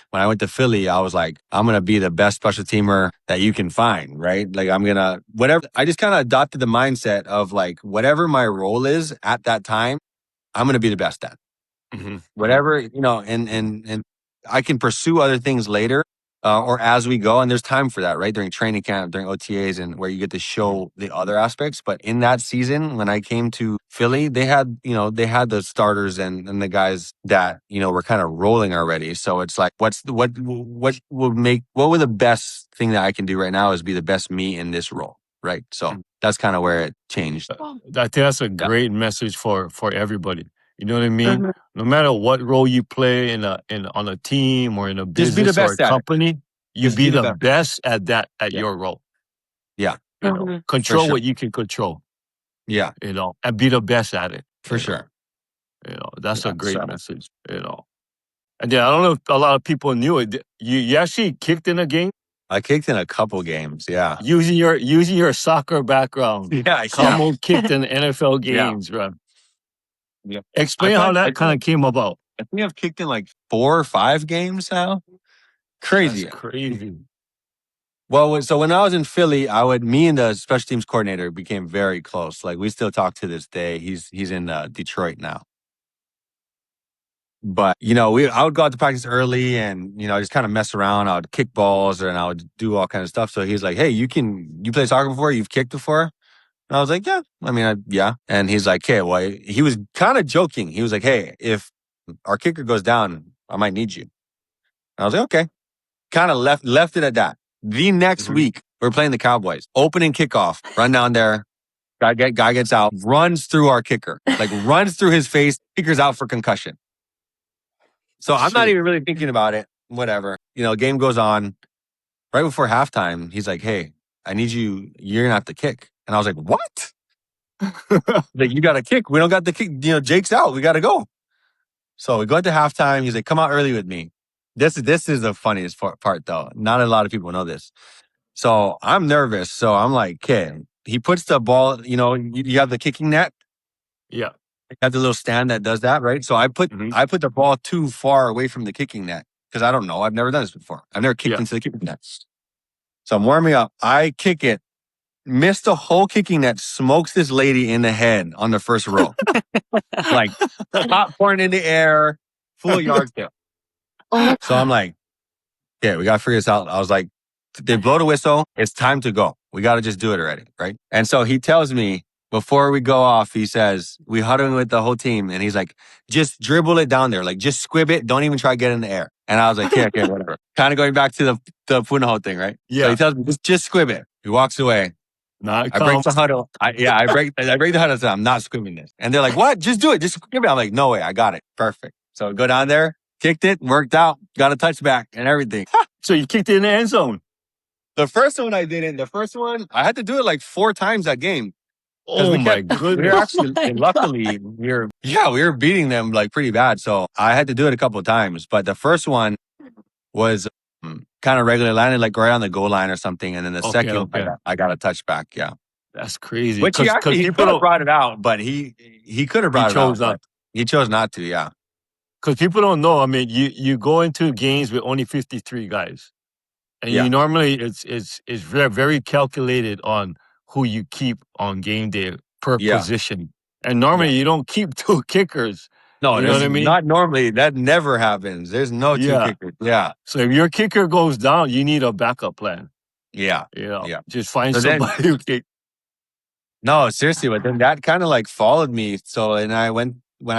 when I went to Philly, I was like, I'm gonna be the best special teamer that you can find, right? Like I'm gonna whatever. I just kind of adopted the mindset of like whatever my role is at that time, I'm gonna be the best at whatever, and I can pursue other things later or as we go. And there's time for that, right? During training camp, during OTAs, and where you get to show the other aspects. But in that season, when I came to Philly, they had the starters and the guys that, were kind of rolling already. So it's like, what would the best thing that I can do right now is be the best me in this role. Right. So that's kind of where it changed. I think that's a great message for everybody. You know what I mean? No matter what role you play on a team or in a Just be the business or a best at it. company, you Just be be the the best at that at your role. Yeah. Control sure. what you can control. Yeah. And be the best at it. For sure. That's a great so- message. And then I don't know if a lot of people knew it. You actually kicked in a game I kicked in a couple games. Yeah. using your soccer background. Yeah. Kamu kicked in NFL Yeah. games, bro. Yeah. Explain how that kind of came about. I think I've kicked in like 4 or 5 games now. Crazy. That's crazy. Well, so when I was in Philly, me and the special teams coordinator became very close. Like we still talk to this day. He's in Detroit now. But, I would go out to practice early and, just kind of mess around. I would kick balls and I would do all kinds of stuff. So he's like, hey, you play soccer before? You've kicked before? And I was like, yeah. I mean, yeah. And he's like, okay, well, he was kind of joking. He was like, hey, if our kicker goes down, I might need you. And I was like, okay. Kind of left it at that. The next week, we're playing the Cowboys. Opening kickoff, run down there. Guy gets out, runs through our kicker. Like runs through his face. Kicker's out for concussion. So I'm not even really thinking about it. Whatever. Game goes on. Right before halftime, he's like, hey, I need you. You're going to have to kick. And I was like, what? Like, you got to kick. We don't got the kick. Jake's out. We got to go. So we go into halftime. He's like, come out early with me. This is the funniest part, though. Not a lot of people know this. So I'm nervous. So I'm like, okay. He puts the ball, you have the kicking net. Yeah. You have the little stand that does that, right? So I put the ball too far away from the kicking net because I don't know. I've never done this before. I've never kicked into the kicking net. So I'm warming up. I kick it. Missed the whole kicking net, smokes this lady in the head on the first row. Like popcorn in the air, full yard sale. So I'm like, yeah, we got to figure this out. I was like, they blow the whistle. It's time to go. We got to just do it already, right? And so he tells me, before we go off, he says, we huddling with the whole team. And he's like, just dribble it down there. Like, just squib it. Don't even try to get in the air. And I was like, okay, whatever. Kind of going back to the Punahou thing, right? Yeah. So he tells me, just squib it. He walks away. I break the huddle. I break the huddle. So I'm not squibbing this. And they're like, what? Just do it. Just squib it. I'm like, no way. I got it. Perfect. So go down there, kicked it, worked out, got a touchback and everything. So you kicked it in the end zone? The first one I didn't. The first one, I had to do it like 4 times that game. Oh my goodness. We were actually, luckily, we were beating them like pretty bad. So I had to do it a couple of times. But the first one was kind of regular, landed like right on the goal line or something. And then the second, I got a touchback. Yeah. That's crazy. Which he could have brought it out, but he could have brought it out. He chose not to, yeah. Because people don't know. I mean, you go into games with only 53 guys. And you normally, it's very, very calculated on who you keep on game day per position. And normally you don't keep 2 kickers. No, you know what I mean? Not normally. That never happens. There's no 2 kickers. Yeah. So if your kicker goes down, you need a backup plan. Yeah. Just find somebody who kick. No, seriously. But then that kind of like followed me. So, when I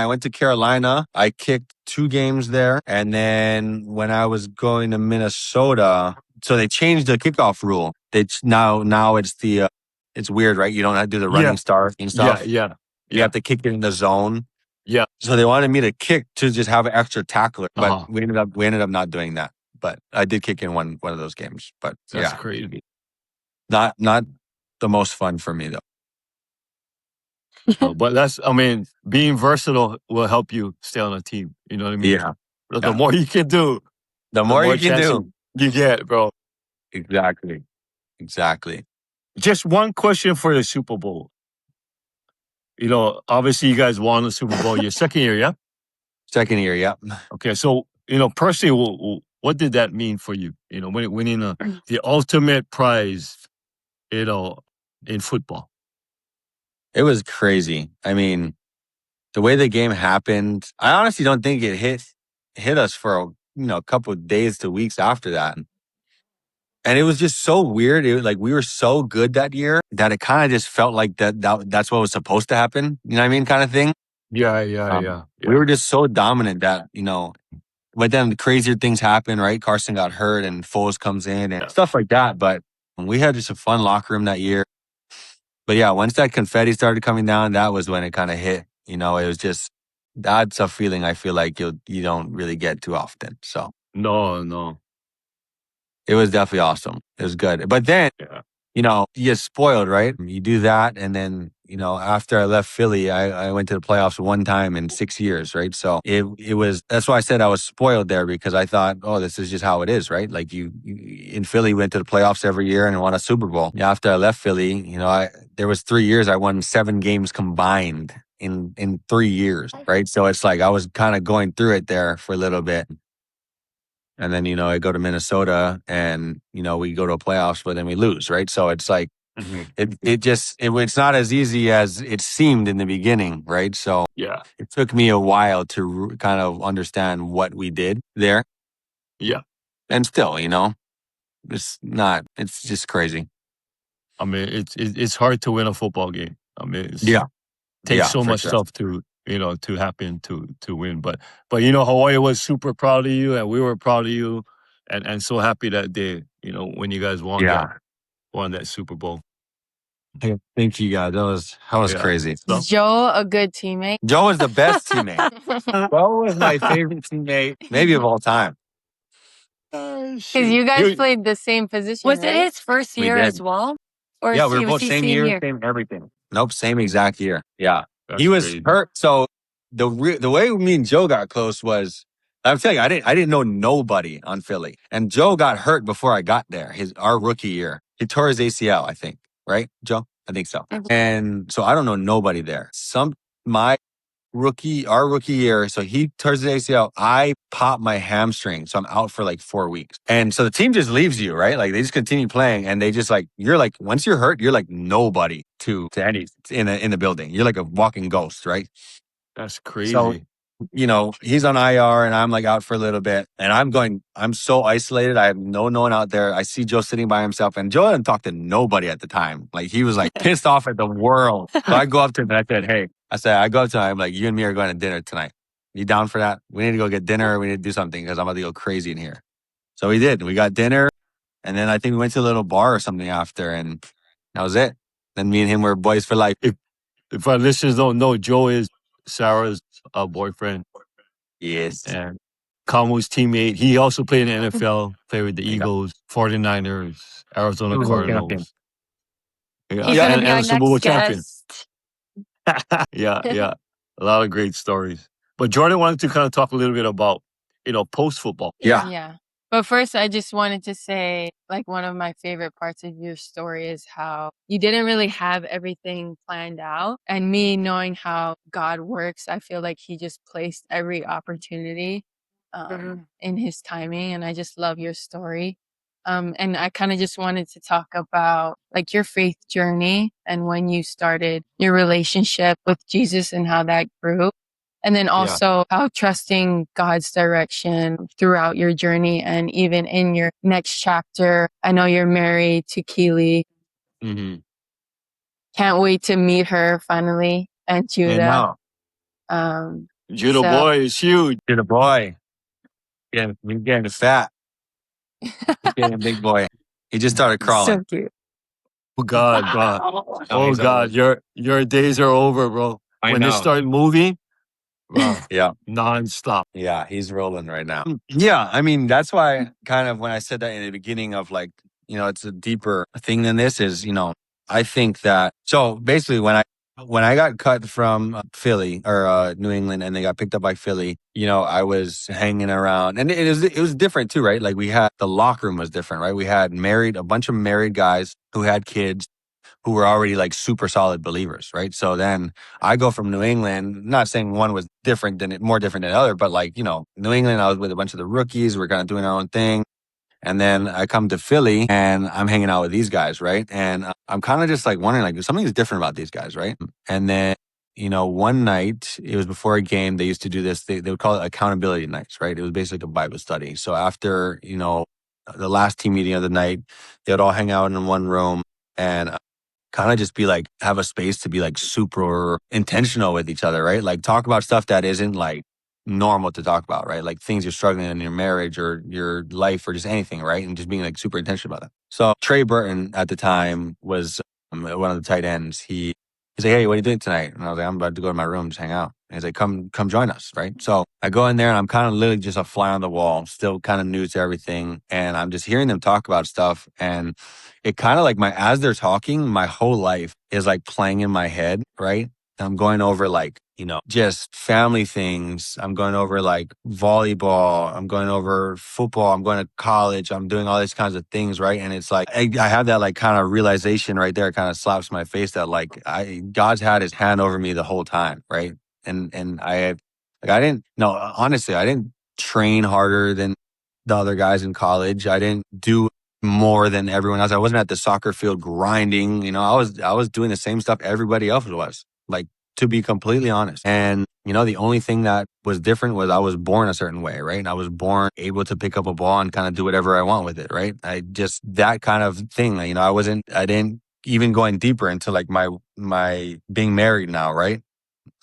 went to Carolina, I kicked 2 games there. And then when I was going to Minnesota, so they changed the kickoff rule. Now it's the it's weird, right? You don't have to do the running start and stuff. Yeah. You have to kick it in the zone. Yeah. So they wanted me to kick to just have an extra tackler, but Uh-huh. we ended up not doing that. But I did kick in one of those games. But That's crazy. not the most fun for me though. No, but being versatile will help you stay on a team. You know what I mean? Yeah. The more you can do, The more you can do. you get, bro. Exactly. Just one question for the Super Bowl. You know, obviously you guys won the Super Bowl your second year, yeah? Second year, yeah. Okay, so, you know, personally, what did that mean for you? You know, winning the ultimate prize, you know, in football. It was crazy. I mean, the way the game happened, I honestly don't think it hit us for a couple of days to weeks after that. And it was just so weird. It was like we were so good that year that it kind of just felt like that's what was supposed to happen. You know what I mean? Kind of thing. Yeah. We were just so dominant that, but then the crazier things happen, right? Carson got hurt and Foles comes in and stuff like that. But we had just a fun locker room that year. But yeah, once that confetti started coming down, that was when it kind of hit. It was just, that's a feeling I feel like you don't really get too often. So No. it was definitely awesome. It was good. But then, you get spoiled, right? You do that. And then, after I left Philly, I went to the playoffs one time in 6 years, right? So it was, that's why I said I was spoiled there, because I thought, oh, this is just how it is, right? Like you in Philly went to the playoffs every year and won a Super Bowl. After I left Philly, there was 3 years I won 7 games combined in 3 years, right? So it's like I was kind of going through it there for a little bit. And then, I go to Minnesota and, we go to a playoffs, but then we lose, right? So it's like, it's not as easy as it seemed in the beginning, right? So it took me a while to kind of understand what we did there. Yeah. And still, it's just crazy. I mean, it's hard to win a football game. I mean, takes so much stuff to happen to win. But Hawaii was super proud of you, and we were proud of you, and so happy that day, when you guys won that Super Bowl. Thank you, guys. That was crazy. Is Joe a good teammate? Joe was the best teammate. Joe was my favorite teammate, maybe of all time. Because you guys played the same position. Was it his first year as well? Or we were both same year, same everything. Nope, same exact year. Yeah. He was crazy. Hurt. So the way me and Joe got close was, I'm telling you, I didn't know nobody on Philly. And Joe got hurt before I got there, our rookie year. He tore his ACL, I think. Right, Joe? I think so. And so I don't know nobody there. Our rookie year, so he tears his ACL. I pop my hamstring, so I'm out for like 4 weeks. And so the team just leaves you, right? Like they just continue playing, and they just you're like, once you're hurt, you're like nobody to any in the building. You're like a walking ghost, right? That's crazy. So, he's on IR and I'm like out for a little bit, and I'm so isolated. I have no one out there. I see Joe sitting by himself, and Joe didn't talk to nobody at the time. Like he was like pissed off at the world. So I go up to him and I said, I go up to him, I'm like, you and me are going to dinner tonight. You down for that? We need to go get dinner. We need to do something because I'm about to go crazy in here. So we did. We got dinner, and then I think we went to a little bar or something after, and that was it. Then me and him were boys for life. If our listeners don't know, Joe is Sarah's boyfriend. Yes. And Kamu's teammate. He also played in the NFL, played with the Eagles, 49ers, Arizona Cardinals. He's going to be our Super Bowl next champion. guest. Yeah. A lot of great stories. But Jordan wanted to kind of talk a little bit about, post-football. Yeah. But first, I just wanted to say, like, one of my favorite parts of your story is how you didn't really have everything planned out. And me knowing how God works, I feel like he just placed every opportunity in his timing. And I just love your story. And I kind of just wanted to talk about like your faith journey and when you started your relationship with Jesus and how that grew. And then also how trusting God's direction throughout your journey and even in your next chapter. I know you're married to Keely. Mm-hmm. Can't wait to meet her finally. And Judah. Judah boy is huge. Judah boy. Yeah, we're getting fat. He's getting a big boy. He just started crawling. So cute. God, bro. Oh God, your days are over, bro. I When know. they start moving, bro, Yeah. nonstop. Yeah, he's rolling right now. Yeah, I mean, that's why kind of when I said that in the beginning of like, it's a deeper thing than this is, I think that so basically when I got cut from Philly or New England and they got picked up by Philly, I was hanging around and it was different too, right? Like we had the locker room was different, right? We had a bunch of married guys who had kids who were already like super solid believers, right? So then I go from New England, not saying one was more different than the other, but like, New England, I was with a bunch of the rookies. We're kind of doing our own thing. And then I come to Philly and I'm hanging out with these guys, right? And I'm kind of just like wondering, like, something's different about these guys, right? And then, one night, it was before a game, they used to do this, they would call it accountability nights, right? It was basically a Bible study. So after, the last team meeting of the night, they would all hang out in one room and kind of just be like, have a space to be like super intentional with each other, right? Like talk about stuff that isn't like normal to talk about, right? Like things you're struggling in your marriage or your life or just anything, right? And just being like super intentional about that. So Trey Burton at the time was one of the tight ends. He's like, hey, what are you doing tonight? And I was like, I'm about to go to my room, just hang out. And he's like, come join us, right? So I go in there and I'm kind of literally just a fly on the wall, still kind of new to everything. And I'm just hearing them talk about stuff. And it kind of like as they're talking, my whole life is like playing in my head, right? I'm going over like, just family things. I'm going over like volleyball. I'm going over football. I'm going to college. I'm doing all these kinds of things, right? And it's like, I have that like kind of realization right there, kind of slaps my face that like God's had his hand over me the whole time, right? And honestly, I didn't train harder than the other guys in college. I didn't do more than everyone else. I wasn't at the soccer field grinding. I was doing the same stuff everybody else was, like, to be completely honest. And, the only thing that was different was I was born a certain way, right? And I was born able to pick up a ball and kind of do whatever I want with it, right? That kind of thing, I didn't even going deeper into like my being married now, right?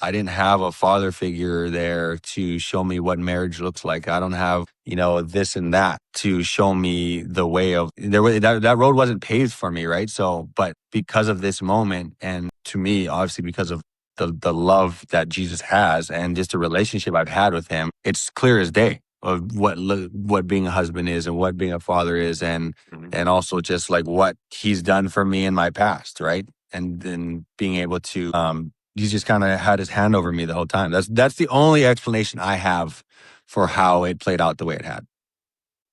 I didn't have a father figure there to show me what marriage looks like. I don't have, this and that to show me the way of that road wasn't paved for me. Right. So, but because of this moment and to me, obviously because of the love that Jesus has and just the relationship I've had with him, it's clear as day of what being a husband is and what being a father is. And also just like what he's done for me in my past. Right. And then being able to, he's just kind of had his hand over me the whole time. That's the only explanation I have for how it played out the way it had.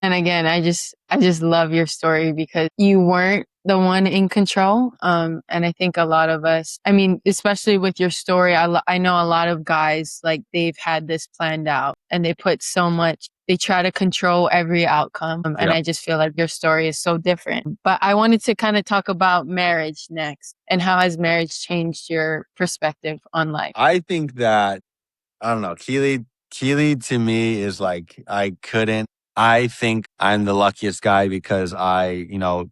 And again, I just love your story because you weren't the one in control. And I think a lot of us, I mean, especially with your story, I know a lot of guys, like they've had this planned out and they put so much, they try to control every outcome. And I just feel like your story is so different. But I wanted to kind of talk about marriage next and how has marriage changed your perspective on life? I think that, I don't know, Keely to me is like, I think I'm the luckiest guy because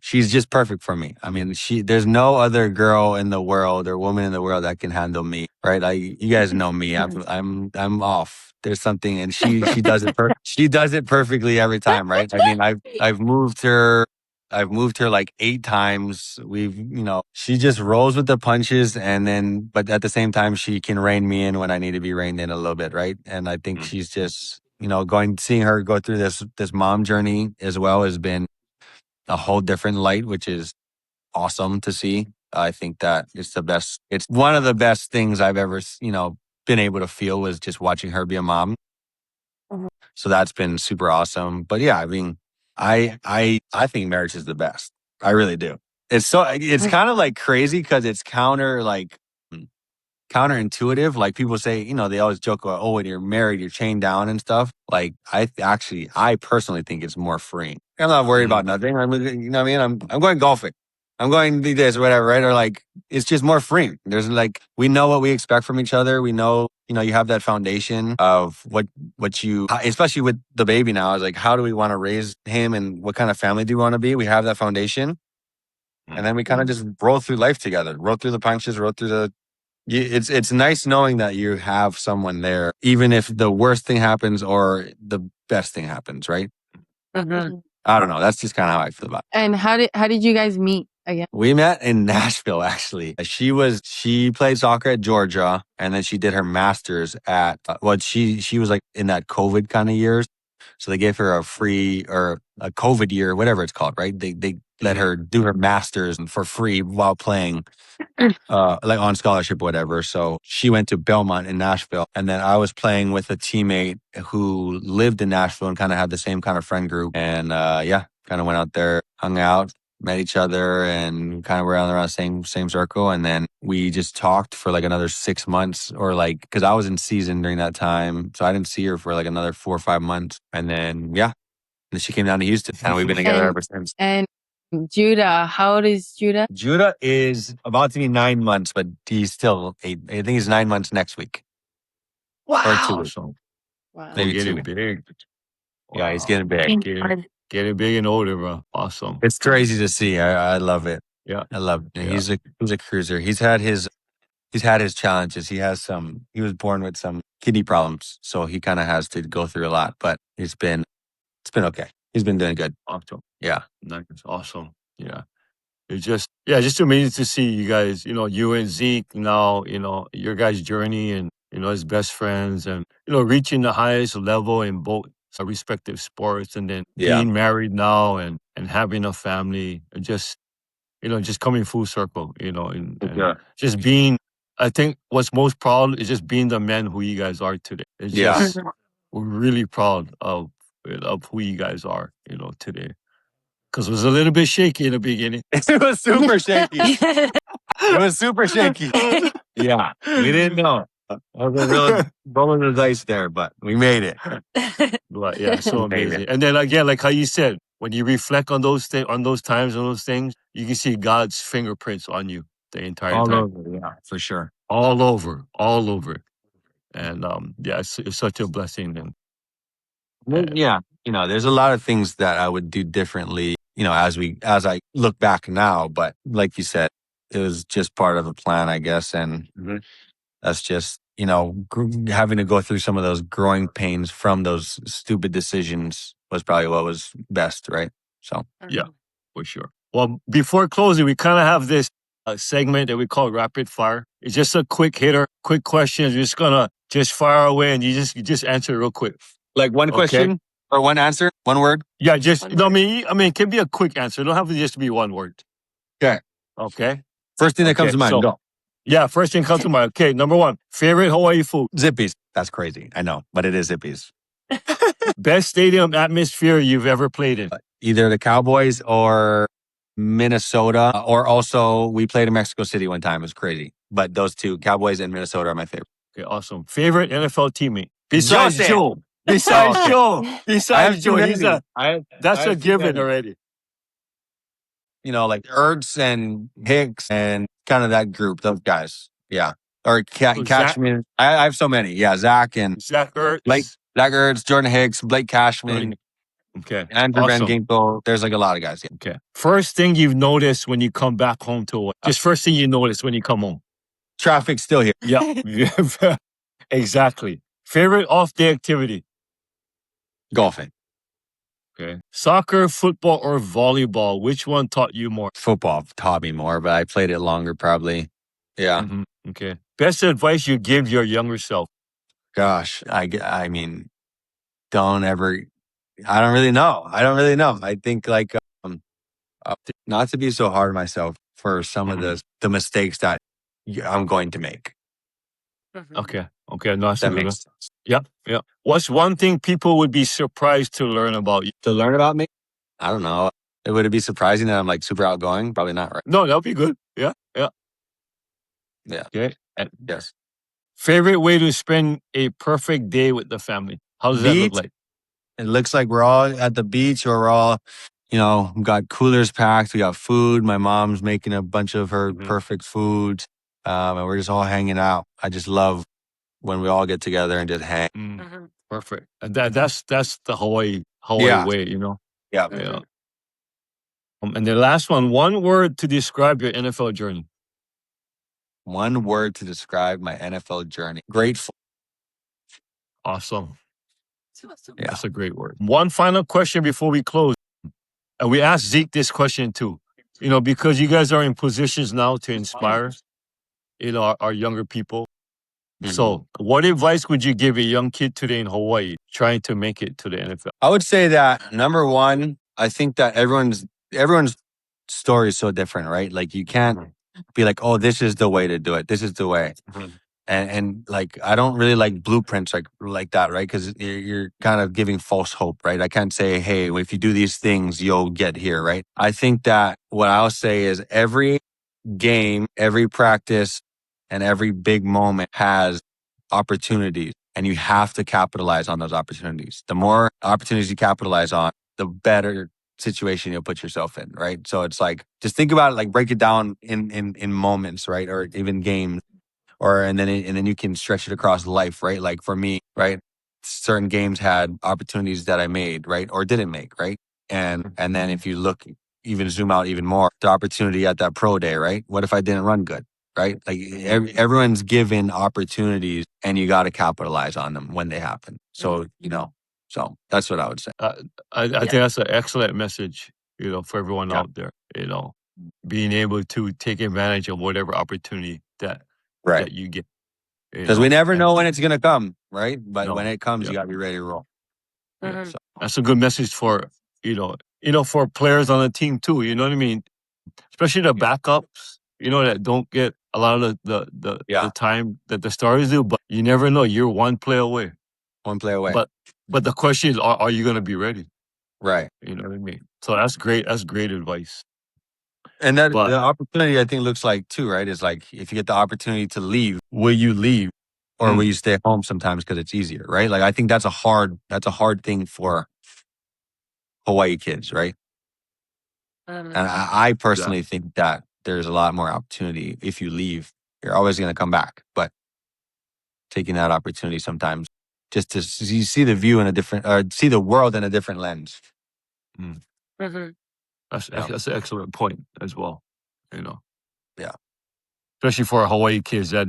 she's just perfect for me. I mean, there's no other girl in the world or woman in the world that can handle me, right? You guys know me. I'm off. There's something, and she does it. She does it perfectly every time, right? I mean, I've moved her. I've moved her like 8 times. She just rolls with the punches but at the same time, she can rein me in when I need to be reined in a little bit, right? And I think she's just, seeing her go through this mom journey as well has been a whole different light, which is awesome to see. I think that it's one of the best things I've ever, been able to feel was just watching her be a mom. So that's been super awesome. But yeah, I mean, I think marriage is the best. I really do. It's kind of like crazy because it's counterintuitive. Like people say, they always joke about, oh, when you're married, you're chained down and stuff. Like I personally think it's more freeing. I'm not worried about nothing. You know what I mean? I'm going golfing. I'm going to do this or whatever, right? Or like, it's just more freeing. There's like, we know what we expect from each other. We know, you have that foundation of what you, especially with the baby now, is like, how do we want to raise him and what kind of family do we want to be? We have that foundation. And then we kind of just roll through life together, roll through the punches, roll through it's nice knowing that you have someone there, even if the worst thing happens or the best thing happens, right? I don't know. That's just kind of how I feel about it. And how did you guys meet? again? We met in Nashville, actually. She played soccer at Georgia, and then she did her master's at she was like in that COVID kind of years. So they gave her a free or a COVID year, whatever it's called, right? They let her do her master's for free while playing like on scholarship, whatever. So she went to Belmont in Nashville. And then I was playing with a teammate who lived in Nashville and kind of had the same kind of friend group. And kind of went out there, hung out, met each other, and kind of were around the same circle. And then we just talked for like another 6 months, or like, because I was in season during that time. So I didn't see her for like another 4 or 5 months. And then, then she came down to Houston, and we've been together ever since. And Judah, how old is Judah? Judah is about to be 9 months, but he's still 8. I think he's 9 months next week. Or 2 weeks. Awesome. Wow. Maybe Getting 2 weeks. big. Yeah, he's getting big. Getting big and older, bro. Awesome. It's crazy to see. I love it. Yeah. I love it. Yeah. He's a cruiser. He's had his challenges. He was born with some kidney problems, so he kind of has to go through a lot, but it's been okay. He's been doing good. Awesome. Yeah. That's awesome. Yeah. It's just amazing to see you guys, you and Zeke now, your guys' journey and, as best friends and, reaching the highest level in both respective sports, and then being married now and having a family, and just coming full circle, and just being, I think what's most proud is just being the men who you guys are today. It's just, we're really proud of who you guys are, today. Because it was a little bit shaky in the beginning. It was super shaky. It was super shaky. Yeah. We didn't know. I was real rolling the dice there, but we made it. But yeah, so amazing. And then again, like how you said, when you reflect on those times and those things, you can see God's fingerprints on you the entire time. All over, yeah, for sure. All over. And it's such a blessing. And there's a lot of things that I would do differently, as I look back now. But like you said, it was just part of a plan, I guess. And that's just, having to go through some of those growing pains from those stupid decisions was probably what was best, right? So, yeah, for sure. Well, before closing, we kind of have this segment that we call rapid fire. It's just a quick hitter, quick questions. You're just gonna fire away, and you just answer real quick. like one question or one answer, one word. Yeah, just I mean, it can be a quick answer. It don't have to just be one word. Okay. Okay. First thing that comes to mind. Go. Yeah, first thing comes to mind. Okay, number one, favorite Hawaii food. Zippies. That's crazy. I know, but it is Zippies. Best stadium atmosphere you've ever played in. Either the Cowboys or Minnesota, or also we played in Mexico City one time. It was crazy. But those two, Cowboys and Minnesota, are my favorite. Okay, awesome. Favorite NFL teammate besides Jose. Joe. Besides Joe. Besides Joe. That's a given already. Like Ertz and Hicks and kind of that group, those guys. Yeah. Or Cashman. I have so many. Yeah, Zach Ertz. Zach Ertz, Jordan Hicks, Blake Cashman. Okay. Andrew Van Ginkel. There's like a lot of guys. Yeah. Okay. First thing you've noticed when you come back home to Hawaii. Just first thing you notice when you come home. Traffic's still here. Yeah. Exactly. Favorite off-day activity? Golfing. Okay. Soccer, football, or volleyball? Which one taught you more? Football taught me more, but I played it longer probably. Yeah. Mm-hmm. Okay. Best advice you give your younger self? Gosh, I mean, I don't really know. I think like not to be so hard on myself for some of the mistakes that I'm going to make. Okay. No, that's that a good makes one. sense. Yeah. What's one thing people would be surprised to learn about you? To learn about me? I don't know. Would it be surprising that I'm like super outgoing? Probably not, right? No, that'll be good. Yeah. Yeah. Okay. Yes. Favorite way to spend a perfect day with the family? How does that look like? It looks like we're all at the beach, or we're all, we got coolers packed. We got food. My mom's making a bunch of her perfect food. And we're just all hanging out. I just love when we all get together and just hang. Perfect. And that's the Hawaii way, Yeah. Yeah. And the last one word to describe your NFL journey. One word to describe my NFL journey. Grateful. Awesome. Yeah. That's a great word. One final question before we close. And we asked Zeke this question too. because you guys are in positions now to inspire, our younger people. So, what advice would you give a young kid today in Hawaii trying to make it to the NFL? I would say that number one, I think that everyone's story is so different, right? Like you can't be like, oh, this is the way to do it. This is the way. And like I don't really like blueprints like that, right? Because you're kind of giving false hope, right? I can't say, hey, if you do these things, you'll get here, right? I think that what I'll say is every game, every practice, and every big moment has opportunities, and you have to capitalize on those opportunities. The more opportunities you capitalize on, the better situation you'll put yourself in, right? So it's like just think about it, like break it down in moments, right, or even games, and then you can stretch it across life, right? Like for me, right, certain games had opportunities that I made, right, or didn't make, right, and then if you look, even zoom out even more, the opportunity at that pro day, right? What if I didn't run good? Right? Like everyone's given opportunities and you got to capitalize on them when they happen. So, so that's what I would say. I think that's an excellent message, for everyone Yeah. out there, being able to take advantage of whatever opportunity that Right. you get. Because we never know when it's going to come, right? But No. when it comes, Yeah. you got to be ready to roll. Mhm. So, That's a good message for, for players on the team too, you know what I mean? Especially the backups, that don't get a lot of the time that the starters do, but you never know. You're one play away. one play away. But the question is, are you going to be ready? Right. You know what I mean? So that's great. That's great advice. And that But- the opportunity, I think, looks like too, right? Is like if you get the opportunity to leave, will you leave, or will you stay home sometimes because it's easier, right? Like I think that's a hard thing for Hawaii kids, right? And I personally think that there's a lot more opportunity if you leave. You're always going to come back, but taking that opportunity sometimes just to see the view in a different, or see the world in a different lens. Mhm. That's Yeah. that's an excellent point as well. Yeah. Especially for Hawaii kids, that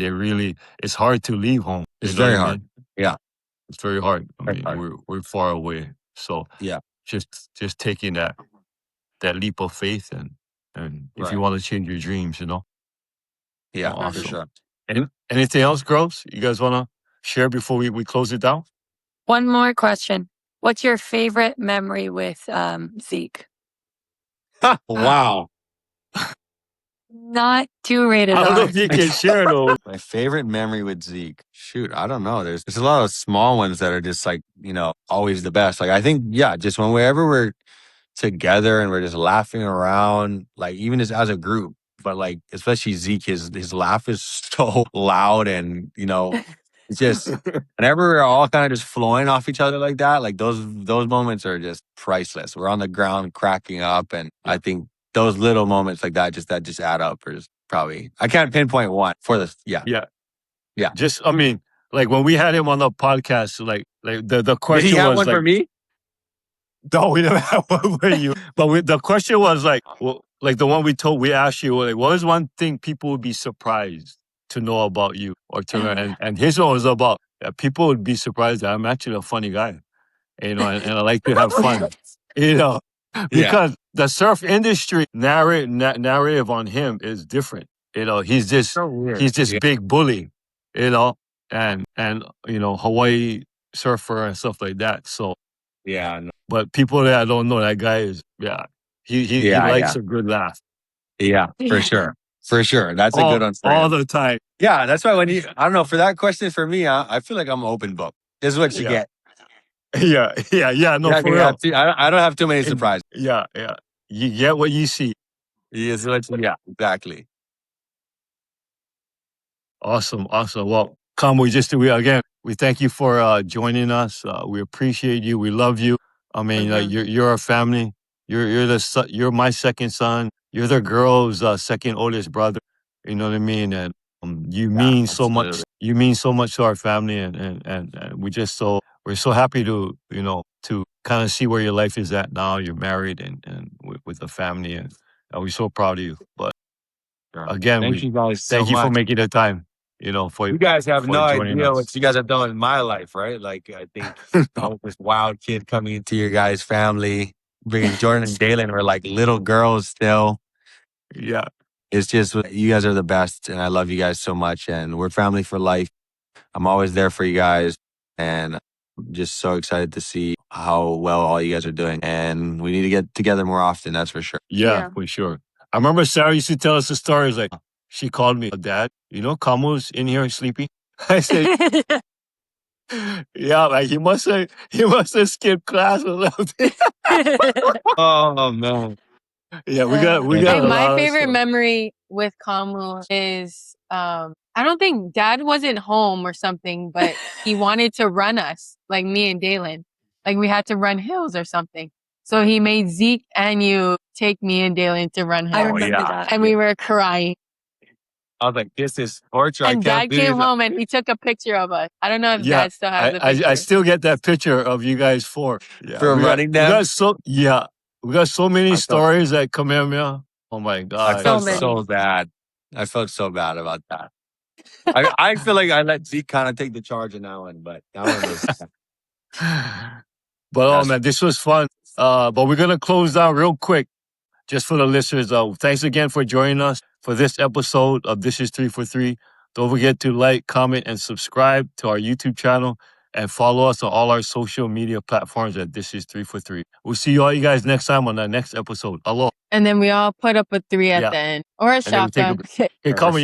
it's hard to leave home. It's You know what very I hard. mean? Yeah. It's very hard. I Very mean, hard. we're far away. So Yeah. just taking that leap of faith, and if you Right. want to change your dreams, Yeah, awesome. for sure. Anything else, girls? You guys want to share before we close it down? One more question. What's your favorite memory with Zeke? Wow. Not too rated I don't know R. if you can share those. My favorite memory with Zeke. Shoot, I don't know. There's a lot of small ones that are just like, always the best. Like I think, yeah, just whenever we're together and we're just laughing around, like even just as a group. But like especially Zeke, his laugh is so loud, and it's just whenever we're all kind of just flowing off each other like that, like those moments are just priceless. We're on the ground cracking up, and I think those little moments like that just add up. Or just probably I can't pinpoint one for this. Yeah. Just, I mean, like when we had him on the podcast, like the question Did he have was one like, for me? no, we never had one for you. But the question was like, well, like the one we asked you, like, what is one thing people would be surprised to know about you or to learn? And his one was about people would be surprised that I'm actually a funny guy, and I like to have fun, because the surf industry narrative on him is different. He's this So weird. he's this big bully, and Hawaii surfer and stuff like that. So. Yeah. No. But people that don't know, that guy is, he likes a good laugh. Yeah, for sure. For sure. That's a good one for all him. the time. Yeah, that's why I don't know, for that question for me, I feel like I'm an open book. This is what you get. Yeah. No, You're not for gonna real. have I don't have too many surprises. Yeah. You get what you see. Yeah, exactly. Awesome. Well, Kamu, we thank you for joining us. We appreciate you. We love you. I mean, you're our family. You're my second son. You're the girl's second oldest brother. You know what I mean? And you mean so much. absolutely. You mean so much to our family, and we're so happy to kind of see where your life is at now. You're married and with a family, and we're so proud of you. But again, Thank you guys so thank you for much. making the time. For You guys have for no joining idea us. what you guys have done in my life, right? Like, I think I was this wild kid coming into your guys' family, bringing Jordan and Dalen were like little girls still. Yeah. It's just, you guys are the best, and I love you guys so much, and we're family for life. I'm always there for you guys, and I'm just so excited to see how well all you guys are doing. And we need to get together more often, that's for sure. Yeah, for sure. I remember Sarah used to tell us the stories like, she called me, Dad, you know Kamu's in here sleeping? I said, yeah, like he must have skipped class or something. Oh, man. Yeah, we got Hey, a my lot of favorite stuff. memory with Kamu is I don't think Dad wasn't home or something, but he wanted to run us, like me and Dalen. Like we had to run hills or something. So he made Zeke and you take me and Dalen to run hills. I remember that. And we were crying. I was like, this is torture. I And can't Dad came believe it. home and he took a picture of us. I don't know if Yeah, Dad still has the picture. I still get that picture of you guys four. Yeah, For running them? We got so many I felt- stories at Kamehameha. Oh my I God. felt many. so bad. I felt so bad about that. I feel like I let Zeke kind of take the charge in that one, but that one was. But oh Yes. man, this was fun. But we're gonna close down real quick, just for the listeners. Thanks again for joining us for this episode of This Is 3 for 3. Don't forget to like, comment, and subscribe to our YouTube channel, and follow us on all our social media platforms at This Is 3 for 3. We'll see you guys next time on the next episode. Aloha. And then we all put up a 3 at Yeah. the end. Or a And then we take a shotgun. Okay, Kamu,